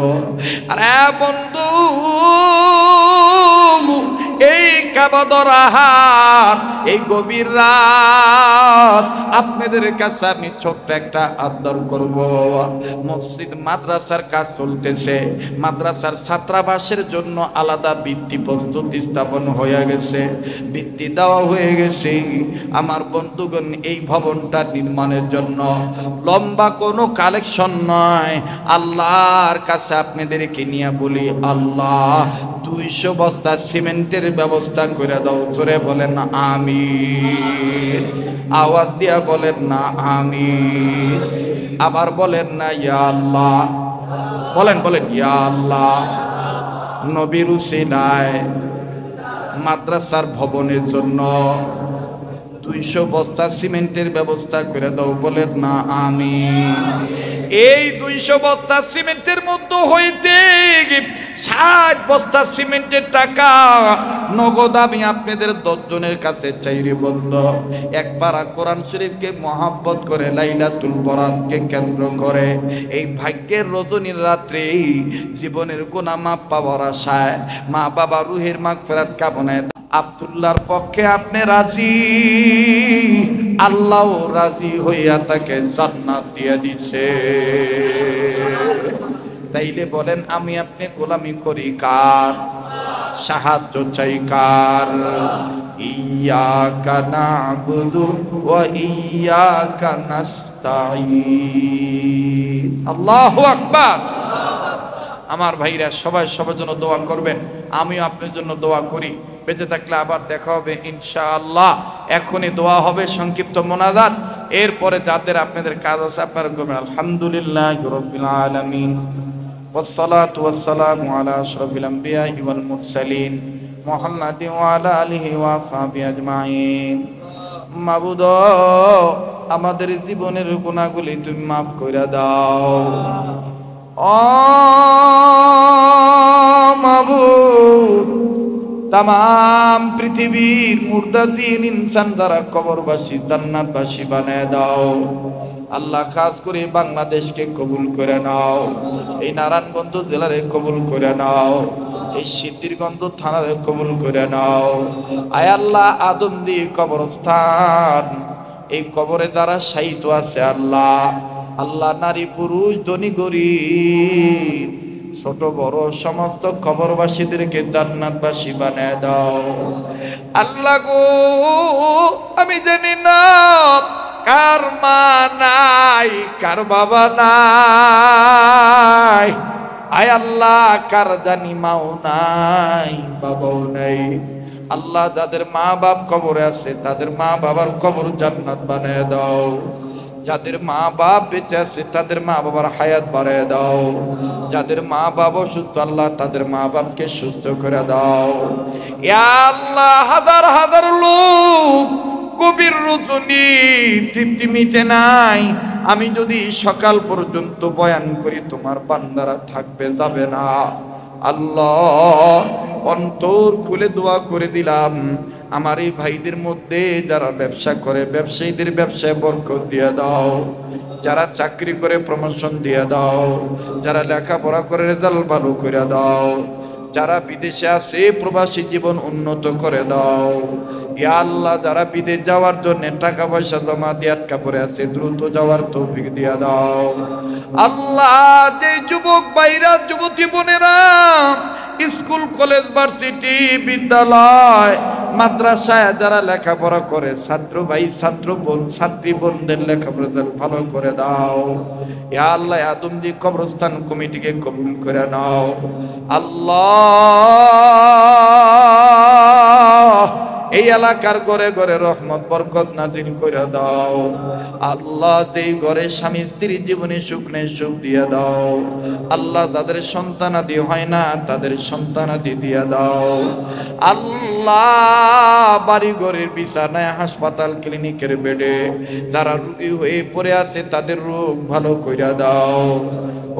আরে বন্ধু, এই কাবাদরাহাত, এই গভীর রাত আপনাদের কাছে আমি ছোট্ট একটা আবদার করব। মসজিদ মাদ্রাসার কাজ চলতেছে, মাদ্রাসার ছাত্রাবাসের জন্য আলাদা ভিত্তি প্রস্তুতি স্থাপন হয়ে গেছে, ভিত্তি দেওয়া হয়ে গেছে। আমার বন্ধুগণ, এই ভবনটা নির্মাণের জন্য লম্বা কোনো কালেকশন নয়, আল্লাহর কাছে আপনাদেরকে নিয়ে বলি, আল্লাহ 200 বস্তা সিমেন্টের ব্যবস্থা করে দাও। জোরে বলেন আমিন, আওয়াজ দিয়া বলেন না আমিন, আবার বলেন না ইয়া আল্লাহ, বলেন বলেন ইয়া আল্লাহ। নবীর উসিলায় মাদ্রাসার ভবনের জন্য 200 বস্তা সিমেন্টের ব্যবস্থা করে দাও, বলেন না আমিন। এই 200 বস্তা সিমেন্টের মধ্যে হইতে 60 বস্তা সিমেন্টের টাকা নগদ আমি আপনাদের 10 জনের কাছে চাইরে বন্ধ। একবার কোরআন শরীফকে মহব্বত করে, লাইলাতুল বরাতকে কেন্দ্র করে, এই ভাগ্যের রজনীর রাত্রে জীবনের গুনাহ মাফ পাওয়ার আশায়, মা বাবা রুহের মাগফিরাত কামনায় আব্দুল্লাহর পক্ষে আপনি রাজি, আল্লাহ রাজি হইয়া তাকে জান্নাত দিয়ে দিছে। তাইলে বলেন, আমি আপনি গোলামি করি কার? সাহায্য চাই কার? ইয়াকা না'বুদু ওয়া ইয়াকা নাস্তাঈন। আল্লাহু আকবার। আমার ভাইরা সবাই সবার জন্য দোয়া করবেন, আমিও আপনার জন্য দোয়া করি। বেঁচে থাকলে আবার দেখা হবে ইনশাআল্লাহ। এখনই দোয়া হবে, সংক্ষিপ্ত মোনাজাত, এরপরে যাদের আপনাদের কাজ আছে আপনারা করবেন। আলহামদুলিল্লাহি রাব্বিল আলামিন, والصلاة والسلام على أشرف الأنبياء والمرسلين محمد وعلى آله وصحبه أجمعين। মাবুদ, আমাদের জীবনের গুনাহগুলি তুমি মাফ করে দাও। ও মাবুদ, তাম পৃথিবীর মুর্দাজিন ইনসান দ্বারা কবরবাসী জান্নাতবাসী বানায় দাও। আল্লাহ, খাস করে বাংলাদেশকে কবুল করে নাও, এই নারায়ণগঞ্জ জেলারে কবুল করে নাও, এই সিদ্ধিরগঞ্জ থানারে কবুল করে নাও। আয় আল্লাহ, আদমদি কবরস্থান, এই কবরে যারা শায়িত আছে আল্লাহ, আল্লাহ নারী পুরুষ ধনী গরিব ছোট বড় সমস্ত কবরবাসীদেরকে জান্নাতবাসী বানায় দাও। আল্লাহ গো, আমি জানি না কার মা নাই, কার বাবা নাই, আয় আল্লাহ কার জানি মাও নাই, বাবাও নাই। আল্লাহ, যাদের মা বাপ কবরে আছে তাদের মা বাবার কবর জান্নাত বানায় দাও। যাদের মা বাপ বেঁচে আছে তাদের মা বাবার হায়াত বাড়ায় দাও। যাদের মা বাবা অসুস্থ আল্লাহ তাদের মা বাপকে সুস্থ করে দাও। ইয়া আল্লাহ, হাজার হাজার লোক কবির রজনী তৃপ্তি মিটে নাই, আমি যদি সকাল পর্যন্ত বয়ান করি তোমার বান্দারা থাকবে যাবে না। আল্লাহ, অন্তর খুলে দোয়া করে দিলাম, আমার এই ভাইদের মধ্যে যারা ব্যবসা করে ব্যবসায়ীদের ব্যবসায় বরকত দিয়ে দাও, যারা চাকরি করে প্রমোশন দিয়ে দাও, যারা লেখাপড়া করে রেজাল্ট ভালো করে দাও, যারা বিদেশে আছে প্রবাসী জীবন উন্নত করে দাও। ইয়া আল্লাহ, যারা বিদেশ যাওয়ার জন্য টাকা পয়সা জমা দিয়ে আটকা পড়ে আছে দ্রুত যাওয়ার তৌফিক দিয়ে দাও। আল্লাহ, যে যুবক ভাইরা যুবতী বোনেরা স্কুল কলেজ ভার্সিটি বিদ্যালয় মাদ্রাসায় যারা লেখাপড়া করে ছাত্র ভাই ছাত্র বোন ছাত্রী বোনদের লেখাপড়া ভালো করে দাও। ইয়া আল্লাহ, আদমজি কবরস্থান কমিটিকে কবুল করে নাও। আল্লাহ, এই এলাকার ঘরে ঘরে রহমত বরকত নাজিল করে দাও আল্লাহ। যেই ঘরে স্বামী স্ত্রীর জীবনে সুখ নেই সুখ দিয়ে দাও আল্লাহ। তাদের সন্তানাদি হয় না তাদের সন্তানাদি দিয়ে দাও আল্লাহ। বাড়ি ঘরের বিছানায় হাসপাতাল ক্লিনিকের বেডে যারা রোগী হয়ে পড়ে আছে তাদের রোগ ভালো কইরা দাও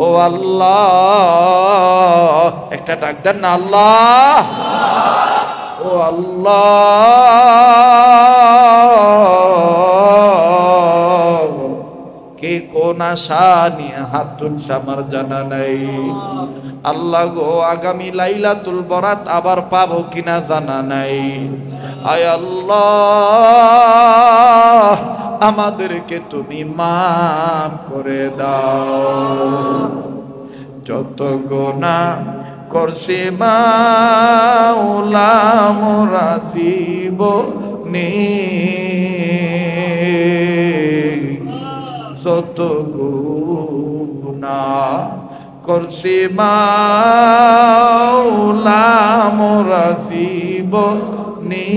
ও আল্লাহ। একটা ডাক দেন না আল্লাহ ও আল্লাহ। কে কোন আশা নিয়ে হাত তুলছে আমার জানা নাই আল্লাহ গো। আগামী লাইলাতুল বরাত আবার পাবো কিনা জানা নাই আয় আল্লাহ। আমাদেরকে তুমি মাফ করে দাও যত গুনাহ করছে মাওলা মোরা জীবনে যত গুনাহ করছে মাওলা মোরা জীবনে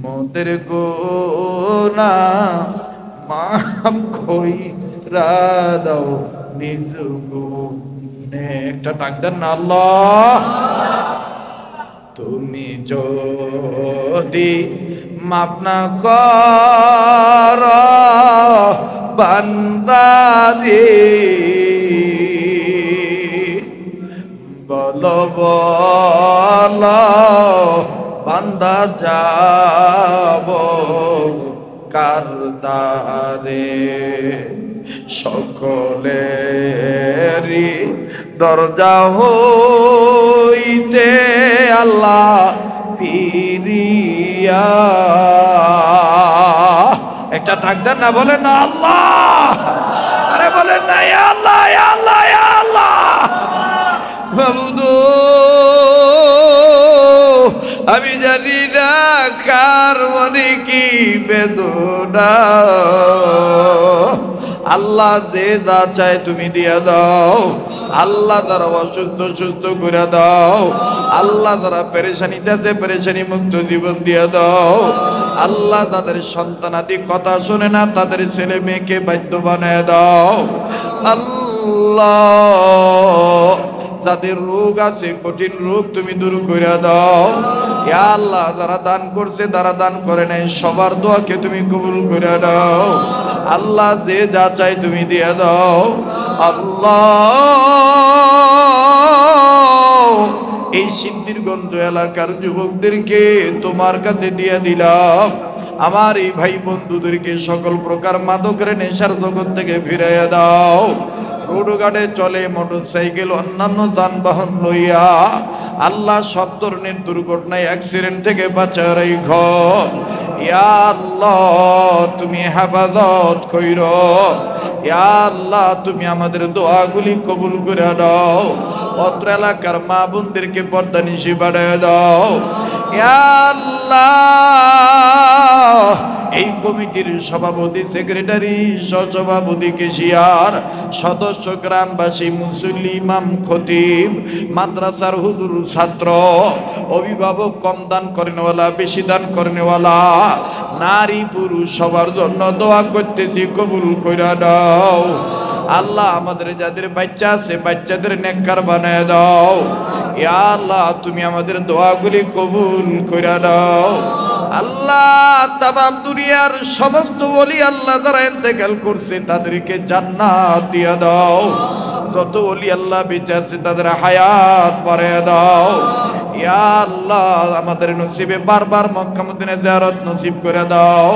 মোদের গুনাহ মাফ কইরা দাও নিজ গুণে। একটা ডাক দেন না আল্লাহ। তুমি যদি মাফ না কর বান্দারে বল বল বান্দা যাব কার দ্বারে। সকলেরই দরজা হইতে আল্লাহ ফিরিয়া। একটা ডাক দেন না বলেন না আল্লাহ। আরে বলেন না ইয়া আল্লাহ ইয়া আল্লাহ ইয়া আল্লাহ। বাবুদো আমি জানি না কার মনে কি বেদনা আল্লাহ যে যা চায় তুমি দিয়া দাও আল্লাহ। যারা অসুস্থ সুস্থ করে দাও আল্লাহ। যারা পেরেশানিতে আছে পেরেশানি মুক্ত জীবন দিয়া দাও আল্লাহ। তাদের সন্তানাদি কথা শোনে না তাদের ছেলে মেয়েকে বাধ্য বানায় দাও আল্লাহ। যাদের রোগ আছে কঠিন রোগ তুমি দূর করে দাও ইয়া আল্লাহ। যারা দান করছে যারা দান করে নাই সবার দোয়াকে তুমি কবুল করে দাও আল্লাহ। যে যা চাই তুমি দিয়ে দাও আল্লাহ। এই সিদ্ধিরগঞ্জ এলাকার যুবকদেরকে তোমার কাছে দিয়ে দিলাম। আমার এই ভাই বন্ধুদেরকে সকল প্রকার মাদকের নেশার জগৎ থেকে ফিরাইয়া দাও। রোডঘাটে চলে মোটরসাইকেল অন্যান্য যানবাহন লইয়া আল্লাহ সব ধরনের দুর্ঘটনায় অ্যাক্সিডেন্ট থেকে বাঁচায় রাখো ইয়া আল্লাহ। তুমি হেফাজত কইরো ইয়া আল্লাহ। তুমি আমাদের দোয়াগুলি কবুল করে দাও। অত্র এলাকার মা বোনদেরকে পর্দা নিশি বাড়ায় দাও ইয়া আল্লাহ। এই কমিটির সভাপতি সেক্রেটারি সহসভাপতি কেশিয়ার সদস্য গ্রামবাসী মুসল্লি ইমাম খতিব মাদ্রাসার হুজুর ছাত্র অভিভাবক কম দান করেনওয়ালা বেশি দান করেনওয়ালা নারী পুরুষ সবার জন্য দোয়া করতেছি কবুল কইরা দাও আল্লাহ। আমাদের যাদের বাচ্চা আছে বাচ্চাদের নেককার বানায় দাও ইয়া আল্লাহ। তুমি আমাদের দোয়াগুলি কবুল কইরা দাও আল্লাহ। তামাম দুনিয়ার সমস্ত ওলি আল্লাহ যারা ইন্তেকাল করছে তাদেরকে জান্নাত দিয়ে দাও। যত ওলি আল্লাহ বেঁচে আছে তাদের হায়াত বাড়ায় দাও ইয়া আল্লাহ। আমাদের নসিবে বারবার মক্কা মদিনা জিয়ারত নসিব করে দাও।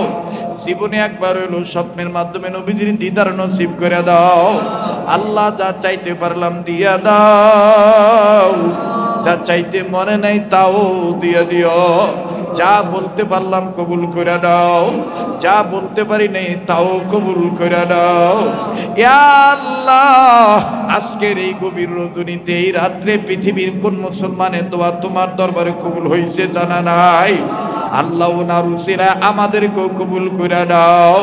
জীবনে একবার হইল স্বপ্নের মাধ্যমে নবীজির দিদার নসিব করে দাও আল্লাহ। যা চাইতে পারলাম দিয়া দাও, যা চাইতে মনে নাই তাও দিয়ে দিও। যা বলতে পারলাম কবুল করে দাও, যা বলতে পারি নাই তাও কবুল করে দাও ইয়া আল্লাহ। আজকের এই গভীর রজনীতে এই রাত্রে পৃথিবীর কোন মুসলমানের দোয়া তোমার দরবারে কবুল হয়েছে জানা নাই আল্লাহ। ওনার উসিলায় আমাদেরকেও কবুল করে দাও।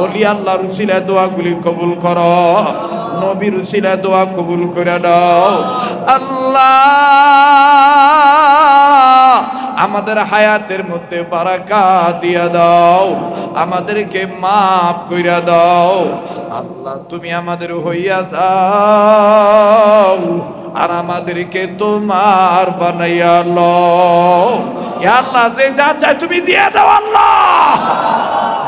ওলি আল্লাহর উসিলায় দোয়াগুলি কবুল করো, নবীর উসিলায় দোয়া কবুল করে দাও আল্লাহ। আমাদের হায়াতের মধ্যে বারাকাত দিয়া দাও, আমাদেরকে মাফ কইরা দাও। আল্লাহ তুমি আমাদের হইয়া যাও আর আমাদেরকে তোমার বানাইয়া লও। ইয়া আল্লাহ যে যা চাই তুমি দিয়ে দাও আল্লাহ।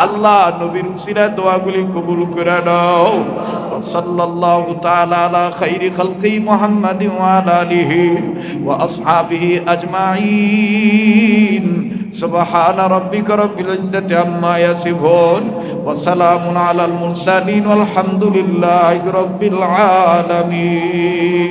আল্লাহ নবীর উসিলায় দোয়াগুলি কবুল করে নাও। সাল্লাল্লাহু তাআলা আলা খাইরি খালকি মুহাম্মাদিন ওয়া আলা আলিহি ওয়া আসহাবিহি আজমাইন। সুবহানা রাব্বিকা রাব্বিল ইজ্জাতি আম্মা ইয়াসিফুন ওয়া সালামুন আলাল মুরসালিন ওয়াল হামদুলিল্লাহি রাব্বিল আলামিন।